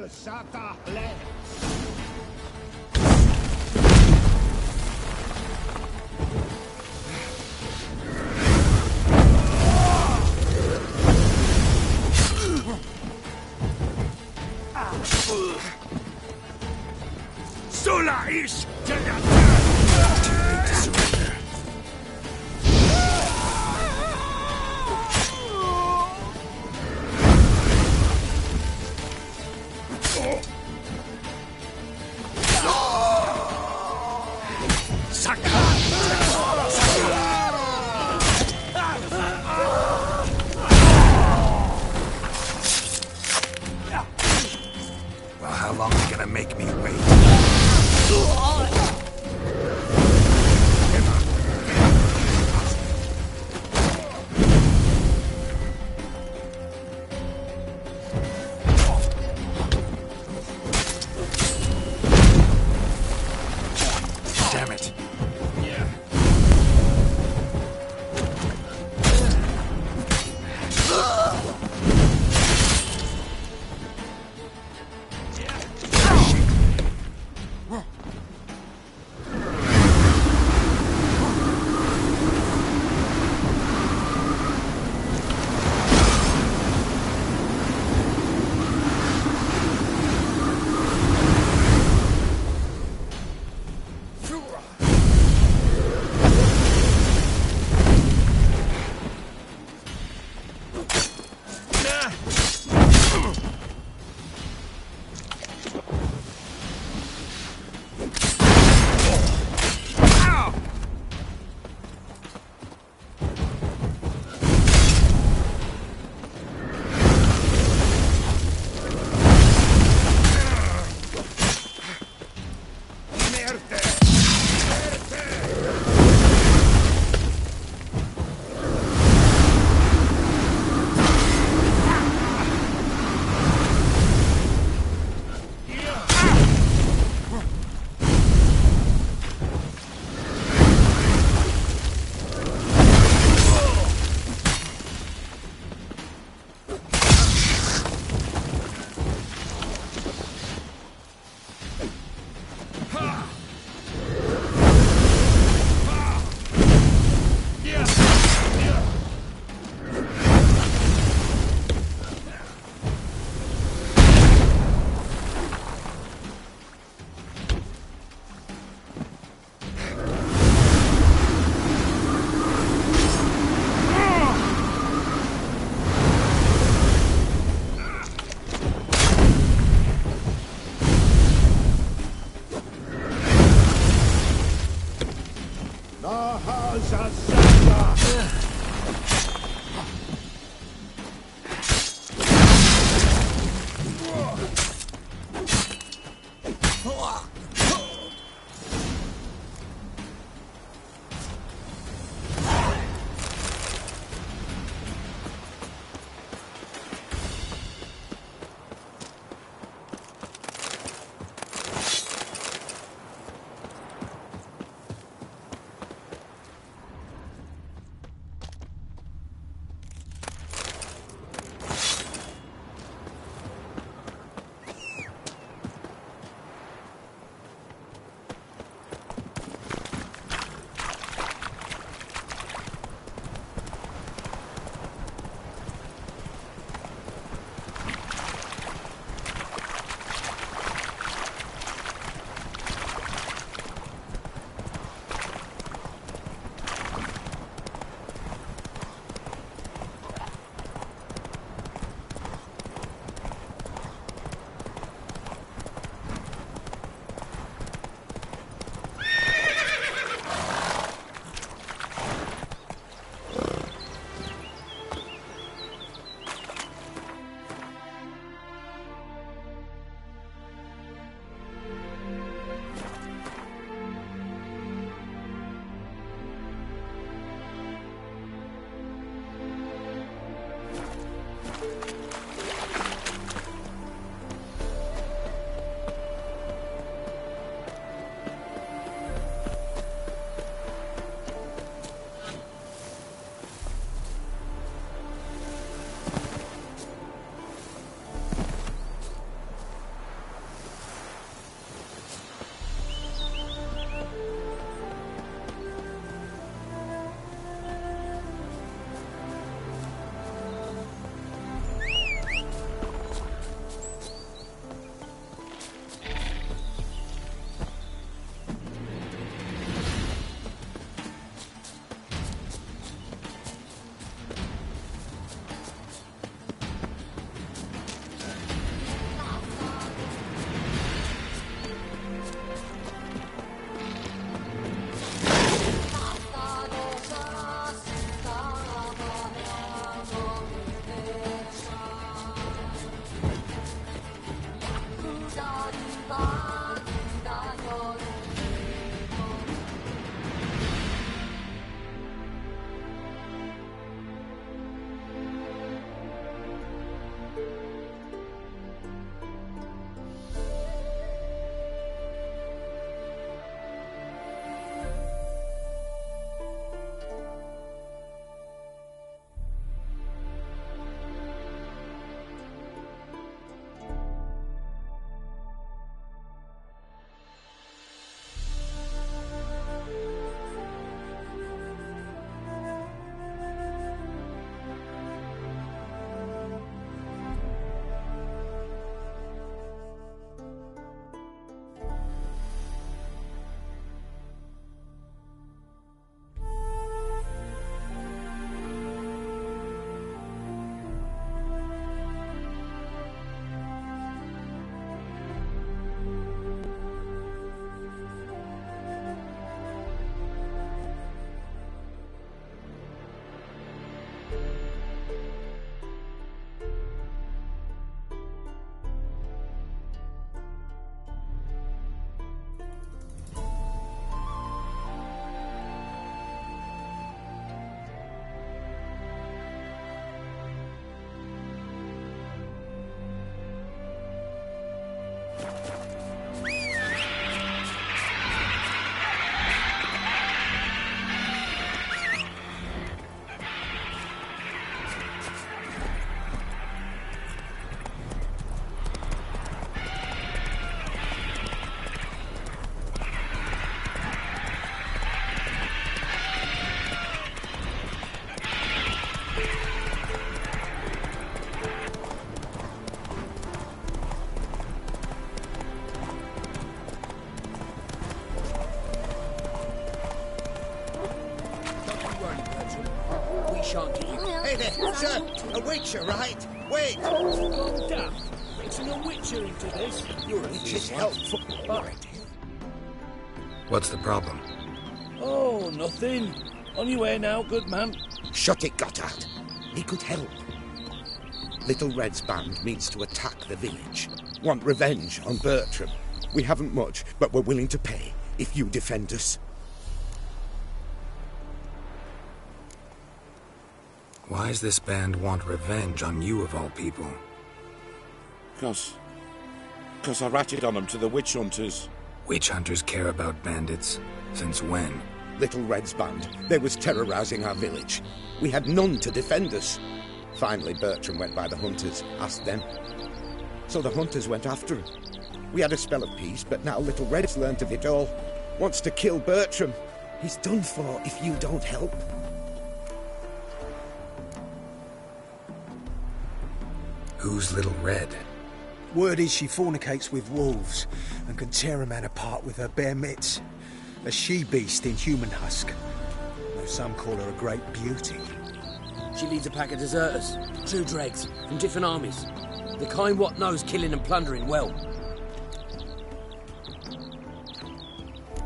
Speaker 16: Sata le.
Speaker 1: Sula ish!
Speaker 2: Too late to surrender. Well, how long are you gonna make me wait? Damn it.
Speaker 10: shan't give you.
Speaker 6: Hey there, sir! A witcher, right? Wait!
Speaker 10: Damn, mixing a witcher into this. You're a
Speaker 6: Witcher's helpful.
Speaker 2: What's the problem?
Speaker 10: Oh, nothing. On your way now, good man.
Speaker 16: Shut it, Gotthard. He could help. Little Red's band means to attack the village. Want revenge on Bertram. We haven't much, but we're willing to pay if you defend us.
Speaker 2: Why does this band want revenge on you of all people?
Speaker 16: Because I ratted on them to the witch hunters.
Speaker 2: Witch hunters care about bandits? Since when?
Speaker 16: Little Red's band. They was terrorizing our village. We had none to defend us. Finally, Bertram went by the hunters, asked them. So the hunters went after him. We had a spell of peace, but now Little Red's learnt of it all. Wants to kill Bertram. He's done for if you don't help.
Speaker 2: Who's Little Red?
Speaker 17: Word is she fornicates with wolves and can tear a man apart with her bare mitts. A she-beast in human husk. Though some call her a great beauty.
Speaker 10: She leads a pack of deserters, true dregs, from different armies. The kind what knows killing and plundering well.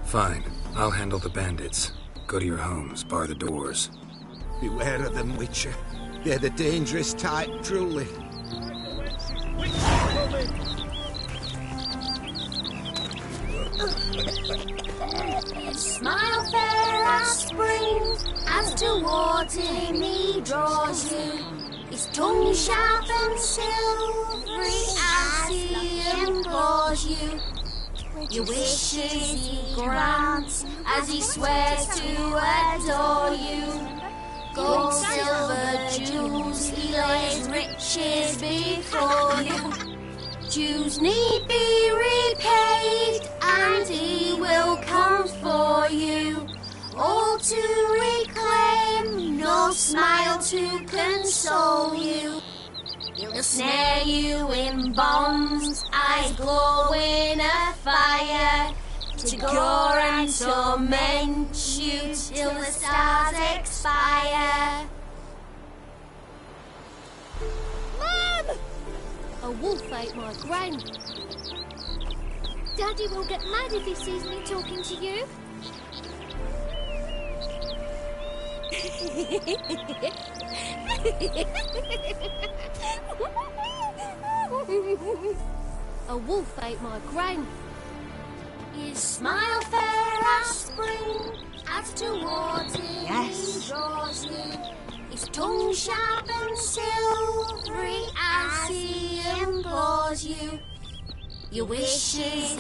Speaker 2: Fine. I'll handle the bandits. Go to your homes, bar the doors.
Speaker 16: Beware of them, Witcher. They're the dangerous type, truly.
Speaker 9: Smile fair as spring, as towards him he draws you. His tongue sharp and silvery as he implores you. Your wishes he grants as he swears to adore you. Gold, silver, jewels, he lays riches before you. Dues need be repaid, and he will come for you. All to reclaim, no smile to console you. He'll snare you in bonds, eyes glowing a fire, to gore and torment you till the stars expire.
Speaker 18: Mom! A wolf ate my gran. Daddy will get mad if he sees me talking to you. A wolf ate my gran.
Speaker 9: His smile fair as spring, as towards him he draws you. His tongue sharp and silvery as he implores you. Your wishes.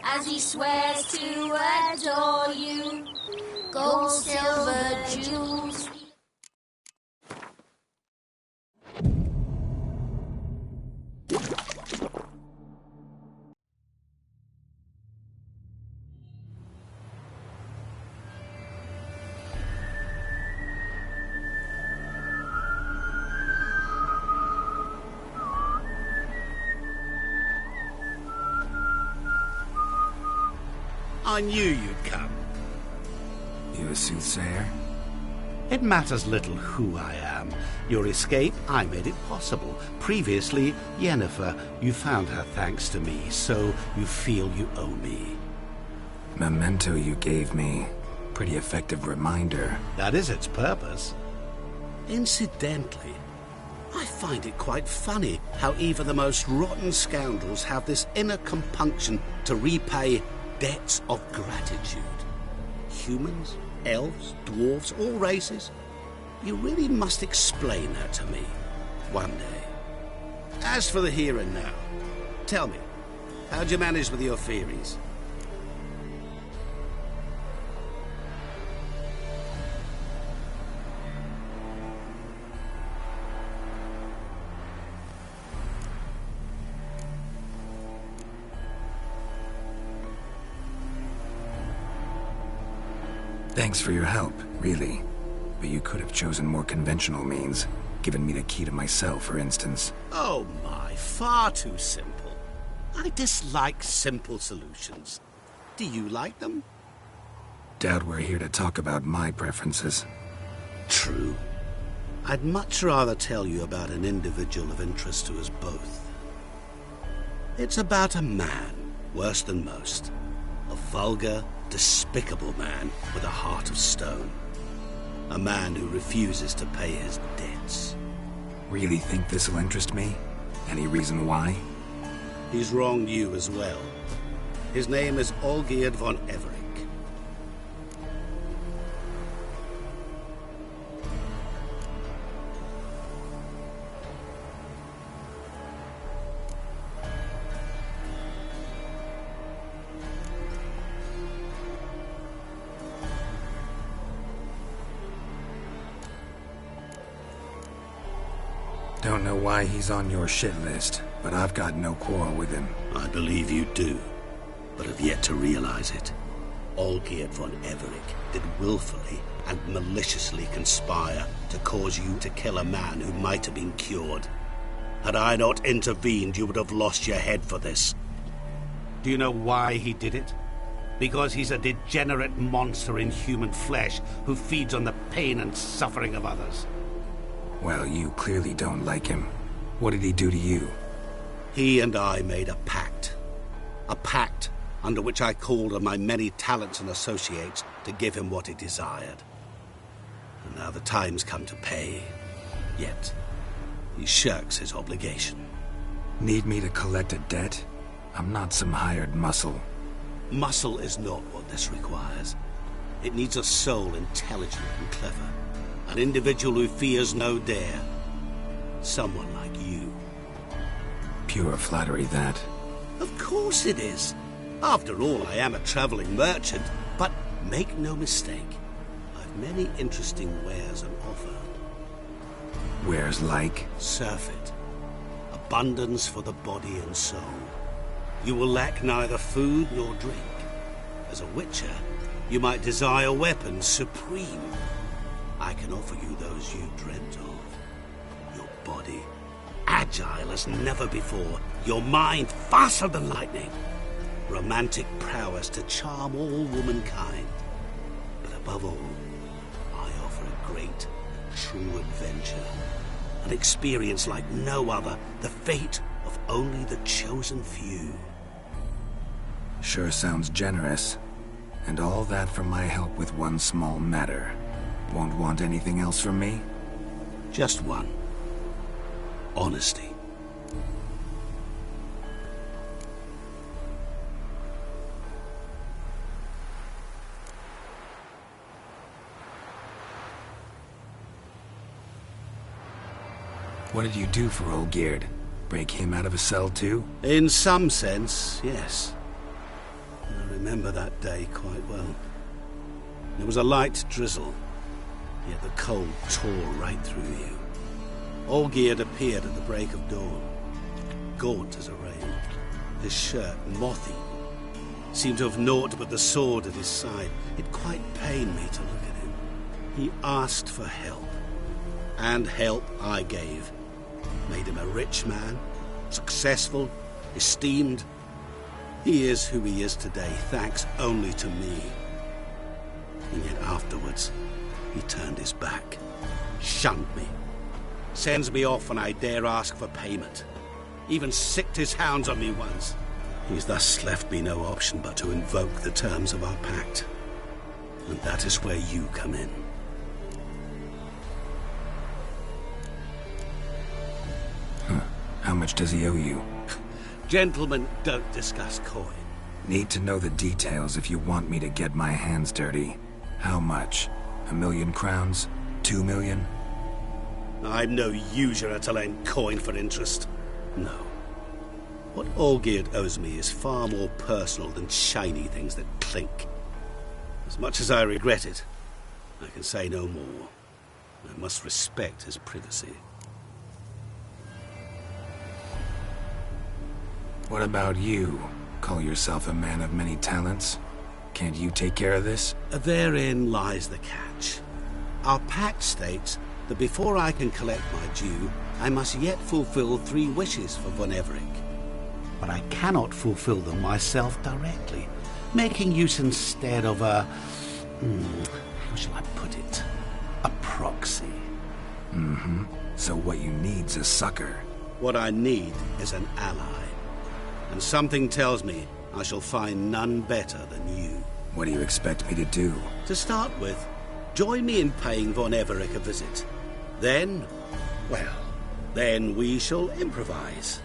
Speaker 9: As he swears to adore you, gold, silver, jewels.
Speaker 6: I knew you'd come.
Speaker 2: You a soothsayer?
Speaker 14: It matters little who I am. Your escape, I made it possible. Previously, Yennefer, you found her thanks to me, so you feel you owe me.
Speaker 2: Memento you gave me. Pretty effective reminder.
Speaker 14: That is its purpose. Incidentally, I find it quite funny how even the most rotten scoundrels have this inner compunction to repay debts of gratitude. Humans, elves, dwarves, all races. You really must explain that to me one day. As for the here and now, tell me, how'd you manage with your theories?
Speaker 2: Thanks for your help, really. But you could have chosen more conventional means. Given me the key to my cell, for instance.
Speaker 14: Oh my, far too simple. I dislike simple solutions. Do you like them?
Speaker 2: Doubt we're here to talk about my preferences.
Speaker 14: True. I'd much rather tell you about an individual of interest to us both. It's about a man, worse than most. A vulgar, despicable man with a heart of stone. A man who refuses to pay his debts.
Speaker 2: Really think this'll interest me? Any reason why?
Speaker 14: He's wronged you as well. His name is Olgierd von Everec.
Speaker 2: Don't know why he's on your shit list, but I've got no quarrel with him.
Speaker 14: I believe you do, but have yet to realize it. Olgierd von Everec did willfully and maliciously conspire to cause you to kill a man who might have been cured. Had I not intervened, you would have lost your head for this. Do you know why he did it? Because he's a degenerate monster in human flesh who feeds on the pain and suffering of others.
Speaker 2: Well, you clearly don't like him. What did he do to you?
Speaker 14: He and I made a pact. A pact under which I called on my many talents and associates to give him what he desired. And now the time's come to pay. Yet, he shirks his obligation.
Speaker 2: Need me to collect a debt? I'm not some hired muscle.
Speaker 14: Muscle is not what this requires. It needs a soul intelligent and clever. An individual who fears no dare. Someone like you.
Speaker 2: Pure flattery, that.
Speaker 14: Of course it is. After all, I am a traveling merchant. But make no mistake, I've many interesting wares on offer.
Speaker 2: Wares like?
Speaker 14: Surfeit. Abundance for the body and soul. You will lack neither food nor drink. As a witcher, you might desire weapons supreme. I can offer you those you dreamt of. Your body, agile as never before. Your mind, faster than lightning. Romantic prowess to charm all womankind. But above all, I offer a great, true adventure. An experience like no other. The fate of only the chosen few.
Speaker 2: Sure sounds generous. And all that for my help with one small matter. Won't want anything else from me?
Speaker 14: Just one. Honesty.
Speaker 2: What did you do for Olgierd? Break him out of a cell too?
Speaker 14: In some sense, yes. I remember that day quite well. There was a light drizzle. Yet the cold tore right through you. Olgierd appeared at the break of dawn, gaunt as a rail, his shirt moth-eaten, seemed to have naught but the sword at his side. It quite pained me to look at him. He asked for help, and help I gave. Made him a rich man, successful, esteemed. He is who he is today, thanks only to me. And yet afterwards, he turned his back, shunned me, sends me off when I dare ask for payment, even sicked his hounds on me once. He's thus left me no option but to invoke the terms of our pact. And that is where you come in.
Speaker 2: much does he owe you?
Speaker 14: Gentlemen don't discuss coin.
Speaker 2: Need to know the details if you want me to get my hands dirty. How much? 1,000,000 crowns? 2,000,000?
Speaker 14: I'm no usurer to lend coin for interest. No. What Olgierd owes me is far more personal than shiny things that clink. As much as I regret it, I can say no more. I must respect his privacy.
Speaker 2: What about you? Call yourself a man of many talents? Can't you take care of this?
Speaker 14: Therein lies the catch. Our pact states that before I can collect my due, I must yet fulfill 3 wishes for Von Everec. But I cannot fulfill them myself directly, making use instead of a... how shall I put it? A proxy.
Speaker 2: Mm-hmm. So what you need's a sucker.
Speaker 14: What I need is an ally. And something tells me I shall find none better than you.
Speaker 2: What do you expect me to do?
Speaker 14: To start with, join me in paying Von Everec a visit. Then, well, then we shall improvise.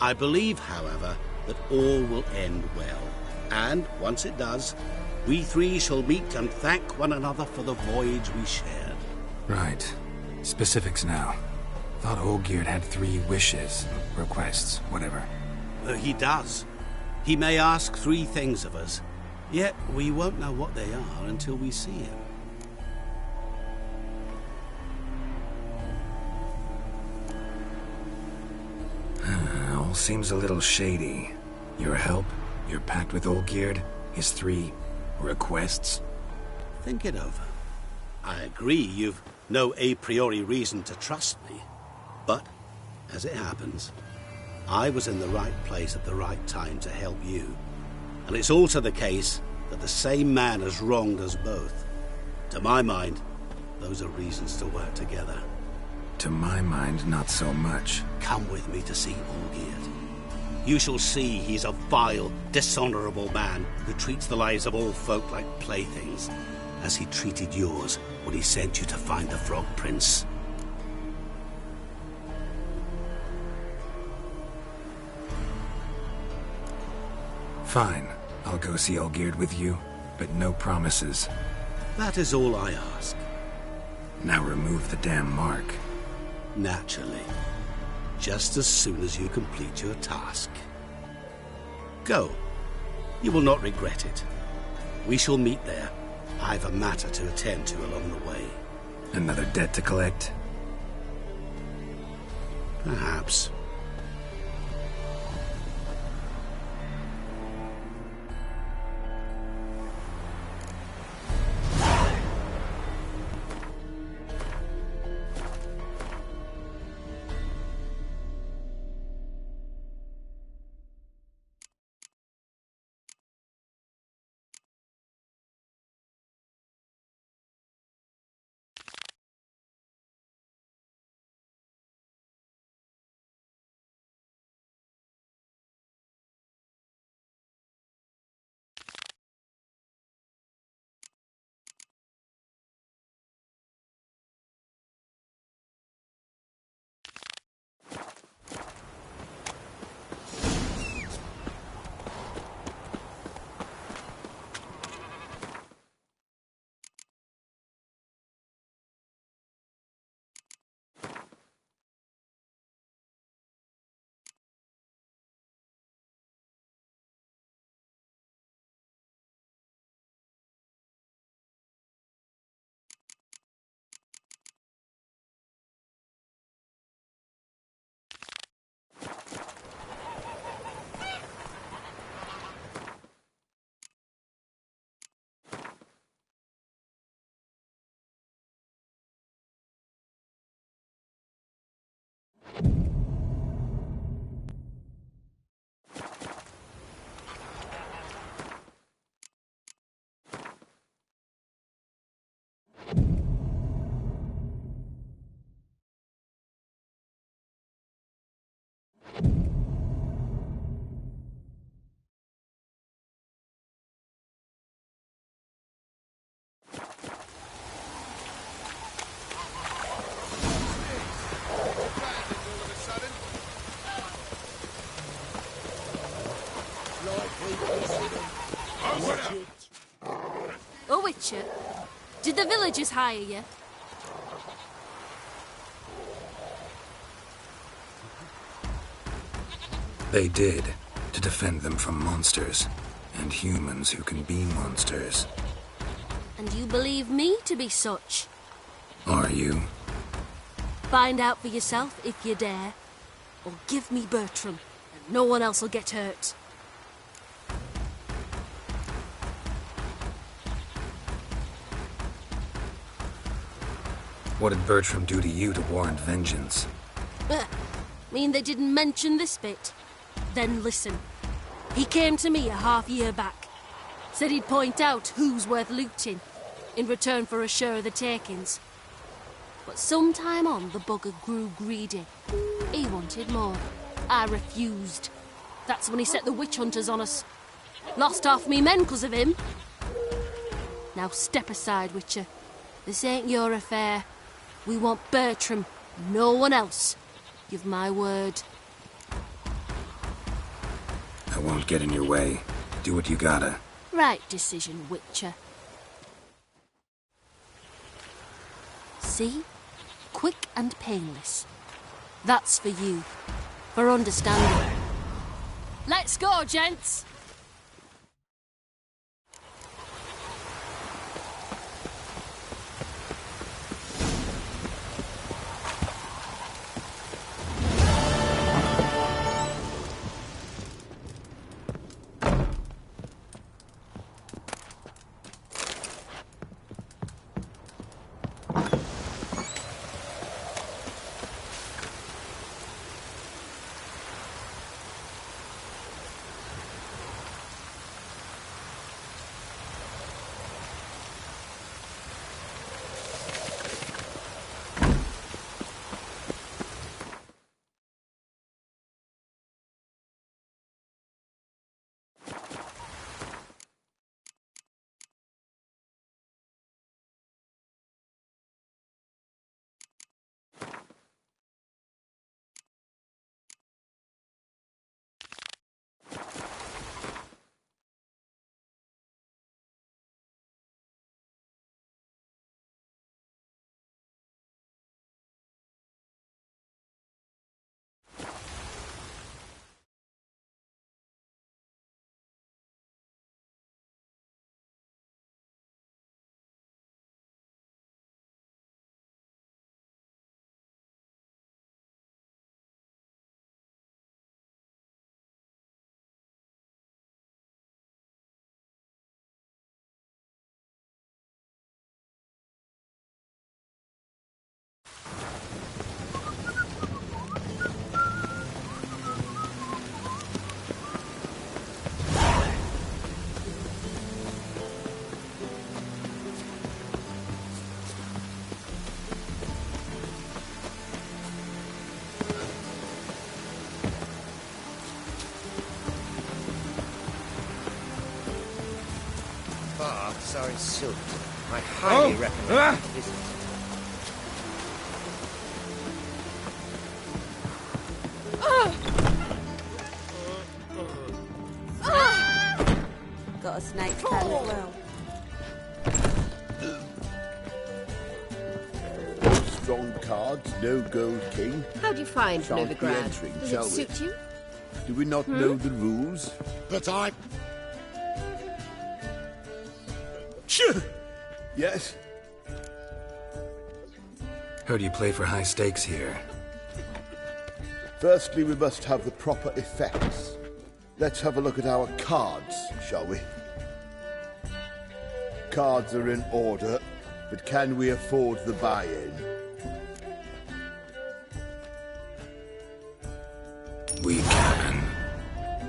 Speaker 14: I believe, however, that all will end well. And once it does, we 3 shall meet and thank one another for the voyage we shared.
Speaker 2: Right. Specifics now. Thought Olgierd had 3 wishes, requests, whatever.
Speaker 14: He does. He may ask 3 things of us, yet we won't know what they are until we see him.
Speaker 2: All seems a little shady. Your help, your pact with Olgierd, his 3 requests.
Speaker 14: Think it over. I agree you've no a priori reason to trust me. But, as it happens, I was in the right place at the right time to help you. And it's also the case that the same man has wronged us both. To my mind, those are reasons to work together.
Speaker 2: To my mind, not so much.
Speaker 14: Come with me to see Olgierd. You shall see he's a vile, dishonorable man who treats the lives of all folk like playthings, as he treated yours when he sent you to find the Frog Prince.
Speaker 2: Fine. I'll go see Olgierd with you, but no promises.
Speaker 14: That is all I ask.
Speaker 2: Now remove the damn mark.
Speaker 14: Naturally. Just as soon as you complete your task. Go. You will not regret it. We shall meet there. I've a matter to attend to along the way.
Speaker 2: Another debt to collect?
Speaker 14: Perhaps.
Speaker 18: villagers hire you.
Speaker 2: They did, to defend them from monsters, and humans who can be monsters.
Speaker 18: And you believe me to be such?
Speaker 2: Are you?
Speaker 18: Find out for yourself if you dare. Or give me Bertram, and no one else will get hurt.
Speaker 2: What did Bertram do to you to warrant vengeance?
Speaker 18: Mean they didn't mention this bit? Then listen. He came to me a half-year back. Said he'd point out who's worth looting, in return for a share of the takings. But sometime on, the bugger grew greedy. He wanted more. I refused. That's when he set the witch hunters on us. Lost half me men 'cause of him. Now step aside, Witcher. This ain't your affair. We want Bertram, no one else. Give my word.
Speaker 2: I won't get in your way. Do what you gotta.
Speaker 18: Right decision, Witcher. See? Quick and painless. That's for you. For understanding. Let's go, gents!
Speaker 19: Baths are in silk. I highly recommend a visit.
Speaker 20: Got a snake's tail as well.
Speaker 16: Strong cards, no gold king.
Speaker 21: How do you find
Speaker 16: Shan't be
Speaker 21: Novigrad?
Speaker 16: entering,
Speaker 21: Does
Speaker 16: shall
Speaker 21: it suit you?
Speaker 16: Do we not know the rules?
Speaker 6: But I...
Speaker 16: Yes?
Speaker 2: Heard you play for high stakes here.
Speaker 3: Firstly, we must have the proper effects. Let's have a look at our cards, shall we? Cards are in order, but can we afford the buy-in?
Speaker 2: We can.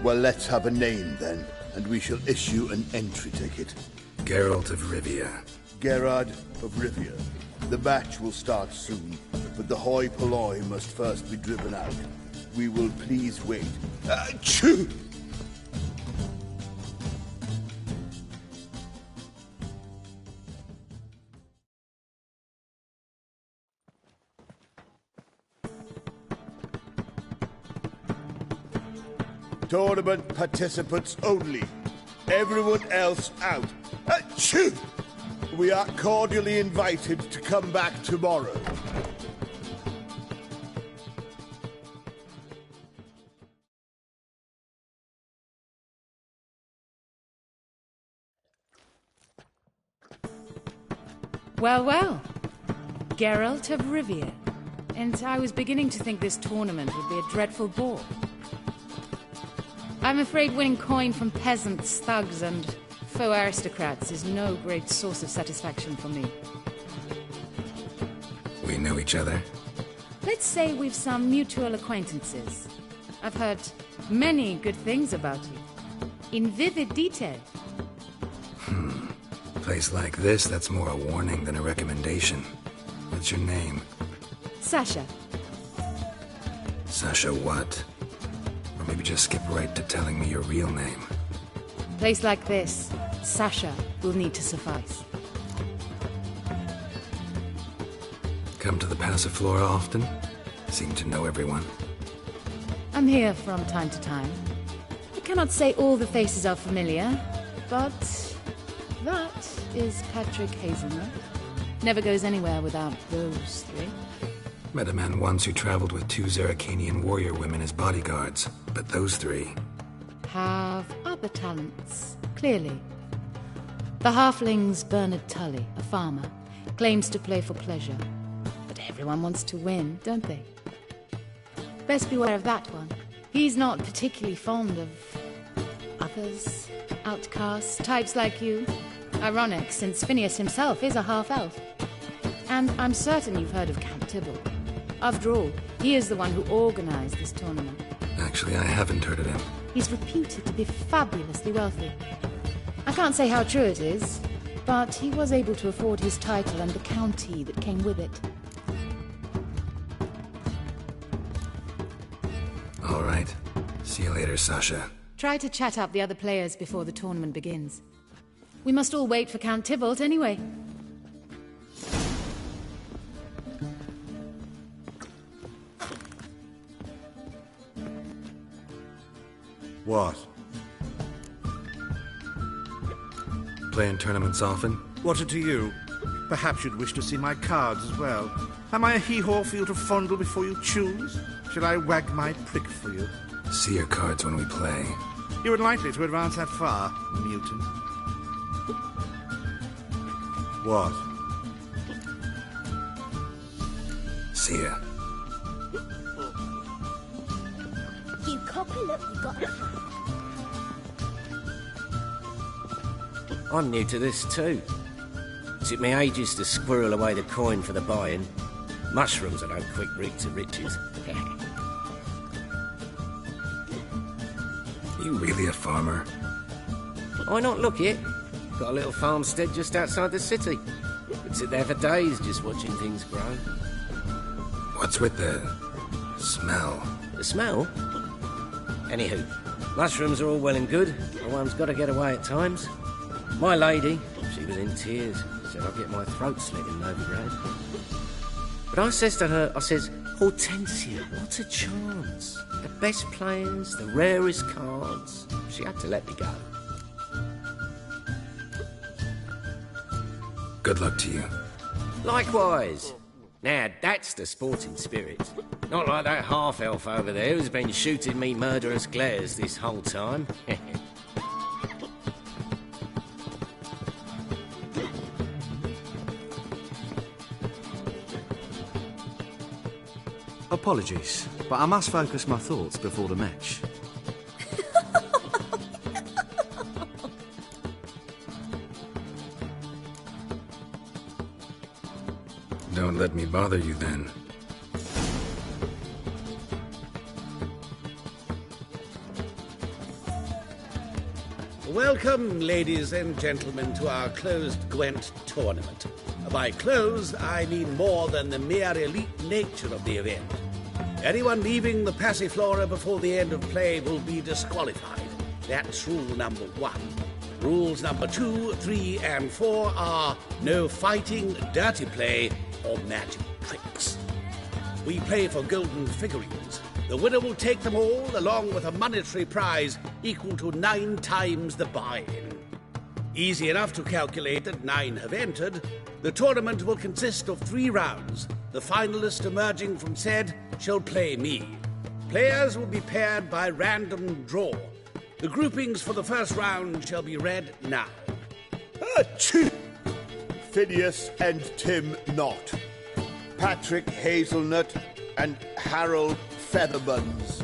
Speaker 3: Well, let's have a name then, and we shall issue an entry ticket.
Speaker 2: Geralt of Rivia.
Speaker 3: Gerard of Rivia. The match will start soon, but the hoi polloi must first be driven out. We will please wait. Achoo! Tournament participants only. Everyone else out. Achoo! We are cordially invited to come back tomorrow.
Speaker 21: Well, well. Geralt of Rivia. And I was beginning to think this tournament would be a dreadful bore. I'm afraid winning coin from peasants, thugs, and faux aristocrats is no great source of satisfaction for me.
Speaker 2: We know each other?
Speaker 21: Let's say we've some mutual acquaintances. I've heard many good things about you. In vivid detail.
Speaker 2: A place like this, that's more a warning than a recommendation. What's your name?
Speaker 21: Sasha.
Speaker 2: Sasha what? Or maybe just skip right to telling me your real name.
Speaker 21: Place like this, Sasha will need to suffice.
Speaker 2: Come to the Passiflora often? Seem to know everyone.
Speaker 21: I'm here from time to time. I cannot say all the faces are familiar, but that is Patrick Hazelnut. Never goes anywhere without those three.
Speaker 2: Met a man once who traveled with 2 Zeracanian warrior women as bodyguards, but those 3...
Speaker 21: have other talents, clearly. The halfling's Bernard Tully, a farmer, claims to play for pleasure. But everyone wants to win, don't they? Best beware of that one. He's not particularly fond of others, outcasts, types like you. Ironic, since Phineas himself is a half-elf. And I'm certain you've heard of Count Tybalt. After all, he is the one who organized this tournament.
Speaker 2: Actually, I haven't heard of him.
Speaker 21: He's reputed to be fabulously wealthy. I can't say how true it is, but he was able to afford his title and the county that came with it.
Speaker 2: All right. See you later, Sasha.
Speaker 21: Try to chat up the other players before the tournament begins. We must all wait for Count Tybalt anyway.
Speaker 3: What?
Speaker 2: Playing tournaments often?
Speaker 14: What to you? Perhaps you'd wish to see my cards as well. Am I a hee-haw for you to fondle before you choose? Shall I wag my prick for you?
Speaker 2: See your cards when we play.
Speaker 14: You were likely to advance that far, mutant.
Speaker 3: What?
Speaker 2: See ya.
Speaker 9: You copper, look, you got the hat.
Speaker 19: I'm new to this too. Took me ages to squirrel away the coin for the buy-in. Mushrooms are no quick route to riches.
Speaker 2: You really a farmer?
Speaker 19: Why not look it? Got a little farmstead just outside the city. Could sit there for days just watching things grow.
Speaker 2: What's with the smell?
Speaker 19: The smell? Anywho, mushrooms are all well and good, but one's got to get away at times. My lady, she was in tears, said I'd get my throat slit in Novigrad. But I says to her, Hortensia, what a chance. The best players, the rarest cards. She had to let me go.
Speaker 2: Good luck to you.
Speaker 19: Likewise. Now, that's the sporting spirit. Not like that half-elf over there who's been shooting me murderous glares this whole time.
Speaker 14: Apologies, but I must focus my thoughts before the match.
Speaker 2: Don't let me bother you then.
Speaker 14: Welcome, ladies and gentlemen, to our closed Gwent tournament. By closed, I mean more than the mere elite nature of the event. Anyone leaving the Passiflora before the end of play will be disqualified. That's rule number 1. Rules number 2, 3, and 4 are no fighting, dirty play, or magic tricks. We play for golden figurines. The winner will take them all, along with a monetary prize equal to 9 times the buy-in. Easy enough to calculate that 9 have entered. The tournament will consist of 3 rounds. The finalist emerging from said shall play me. Players will be paired by random draw. The groupings for the first round shall be read now.
Speaker 3: Phineas and Tim Knott. Patrick Hazelnut and Harold Featherbuns.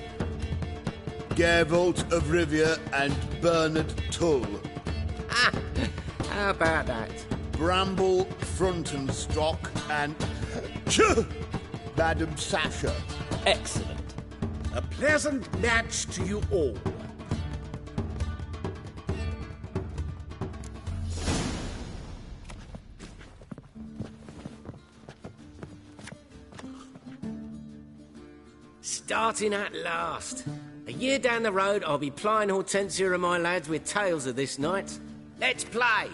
Speaker 3: Gervolt of Rivia and Bernard Tull.
Speaker 19: How about that?
Speaker 3: Bramble Frontenstock and Madam Sasha.
Speaker 19: Excellent.
Speaker 14: A pleasant match to you all.
Speaker 19: Starting at last. A year down the road, I'll be plying Hortensia and my lads with tales of this night. Let's play!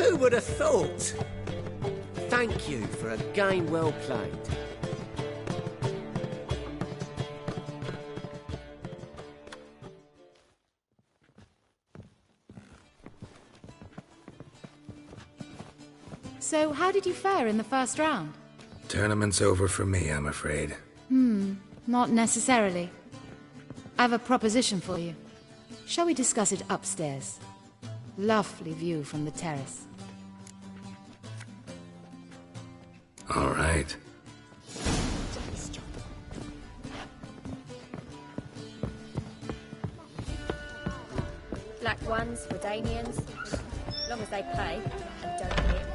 Speaker 10: Who would have thought? Thank you for a game well played.
Speaker 21: So, how did you fare in the first round?
Speaker 2: Tournament's over for me, I'm afraid.
Speaker 21: Not necessarily. I have a proposition for you. Shall we discuss it upstairs? Lovely view from the terrace.
Speaker 2: All right.
Speaker 11: Black ones, Redanians, as long as they pay and don't hit.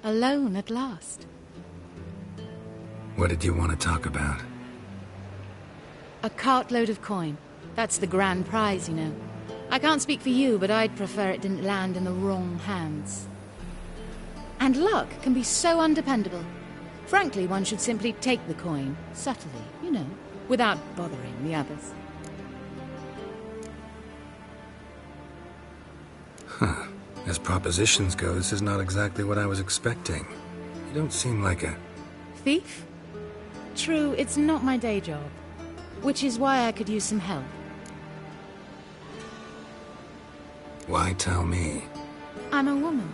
Speaker 21: Alone at last.
Speaker 2: What did you want to talk about?
Speaker 21: A cartload of coin. That's the grand prize, you know. I can't speak for you, but I'd prefer it didn't land in the wrong hands. And luck can be so undependable. Frankly, one should simply take the coin, subtly, you know, without bothering the others.
Speaker 2: Huh. As propositions go, this is not exactly what I was expecting. You don't seem like a...
Speaker 21: Thief? True, it's not my day job. Which is why I could use some help.
Speaker 2: Why tell me?
Speaker 21: I'm a woman.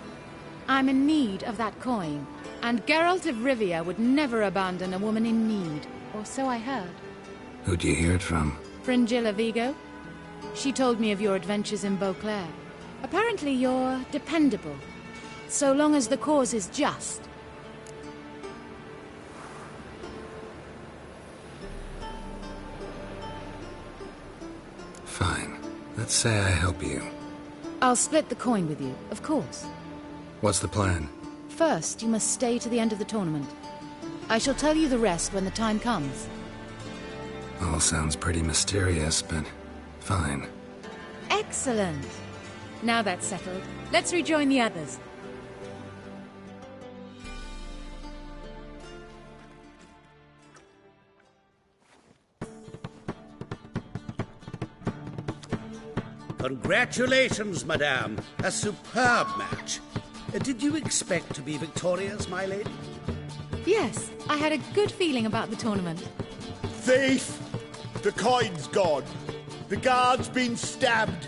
Speaker 21: I'm in need of that coin. And Geralt of Rivia would never abandon a woman in need. Or so I heard.
Speaker 2: Who'd you hear it from?
Speaker 21: Fringilla Vigo. She told me of your adventures in Beauclair. Apparently you're dependable. So long as the cause is just.
Speaker 2: Fine. Let's say I help you.
Speaker 21: I'll split the coin with you, of course.
Speaker 2: What's the plan?
Speaker 21: First, you must stay to the end of the tournament. I shall tell you the rest when the time comes.
Speaker 2: All sounds pretty mysterious, but fine.
Speaker 21: Excellent! Now that's settled, let's rejoin the others.
Speaker 14: Congratulations, madame. A superb match. Did you expect to be victorious, my lady?
Speaker 21: Yes, I had a good feeling about the tournament.
Speaker 3: Thief! The coin's gone. The guard's been stabbed.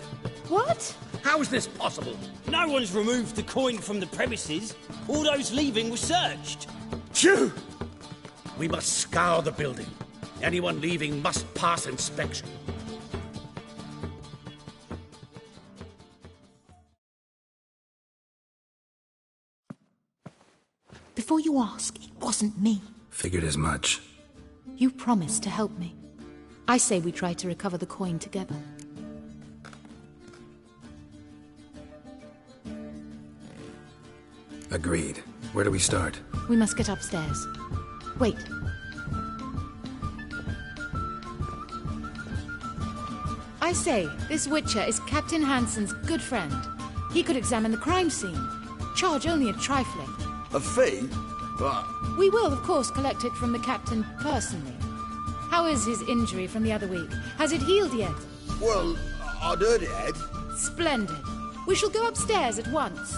Speaker 21: What?
Speaker 10: How is this possible?
Speaker 7: No one's removed the coin from the premises. All those leaving were searched.
Speaker 3: Phew!
Speaker 14: We must scour the building. Anyone leaving must pass inspection.
Speaker 21: Before you ask, it wasn't me.
Speaker 2: Figured as much.
Speaker 21: You promised to help me. I say we try to recover the coin together.
Speaker 2: Agreed. Where do we start?
Speaker 21: We must get upstairs. Wait. I say, this Witcher is Captain Hansen's good friend. He could examine the crime scene. Charge only a trifling.
Speaker 3: A fee? But...
Speaker 21: We will, of course, collect it from the captain personally. How is his injury from the other week? Has it healed yet?
Speaker 3: Well, I'd heard it had.
Speaker 21: Splendid. We shall go upstairs at once.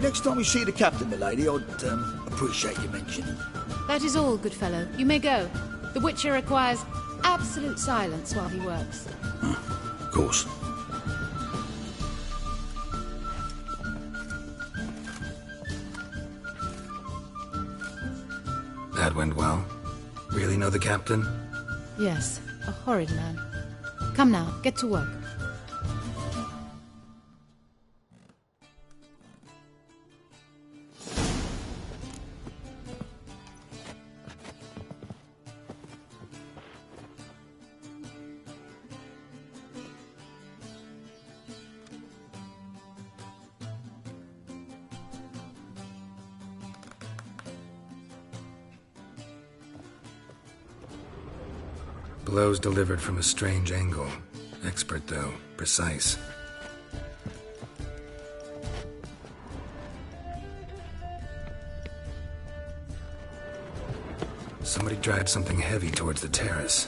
Speaker 3: Next time we see the captain, milady, I'd appreciate you mentioning.
Speaker 21: That is all, good fellow. You may go. The Witcher requires absolute silence while he works.
Speaker 14: Of course.
Speaker 2: That went well. Really know the captain?
Speaker 21: Yes, a horrid man. Come now, get to work.
Speaker 2: Blows delivered from a strange angle. Expert, though. Precise. Somebody dragged something heavy towards the terrace.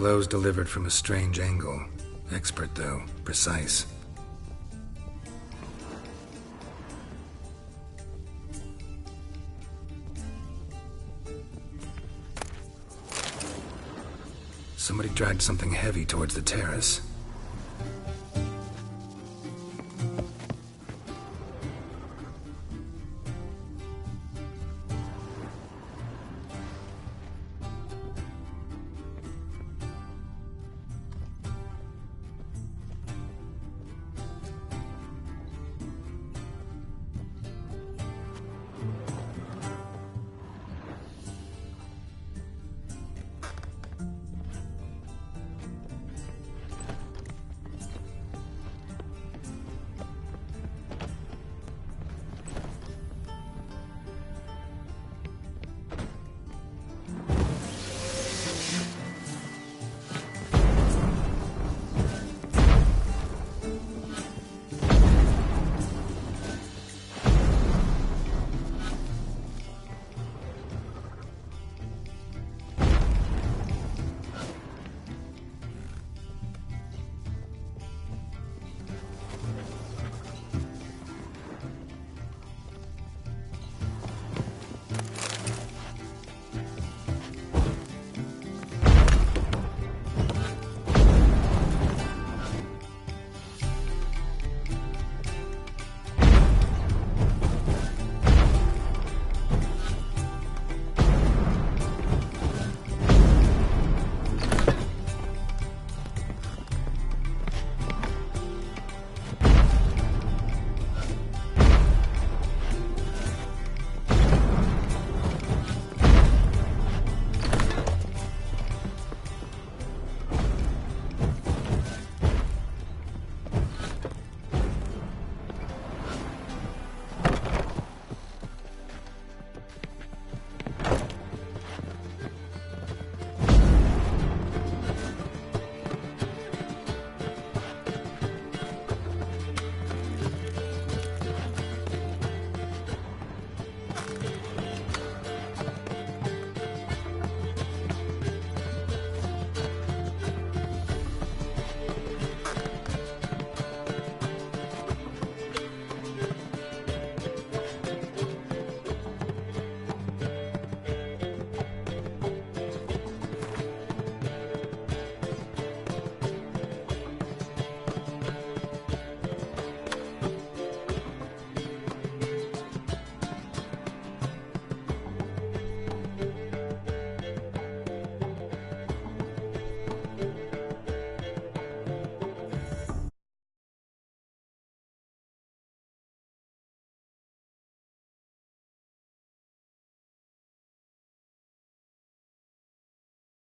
Speaker 2: Blows delivered from a strange angle. Expert, though. Precise. Somebody dragged something heavy towards the terrace.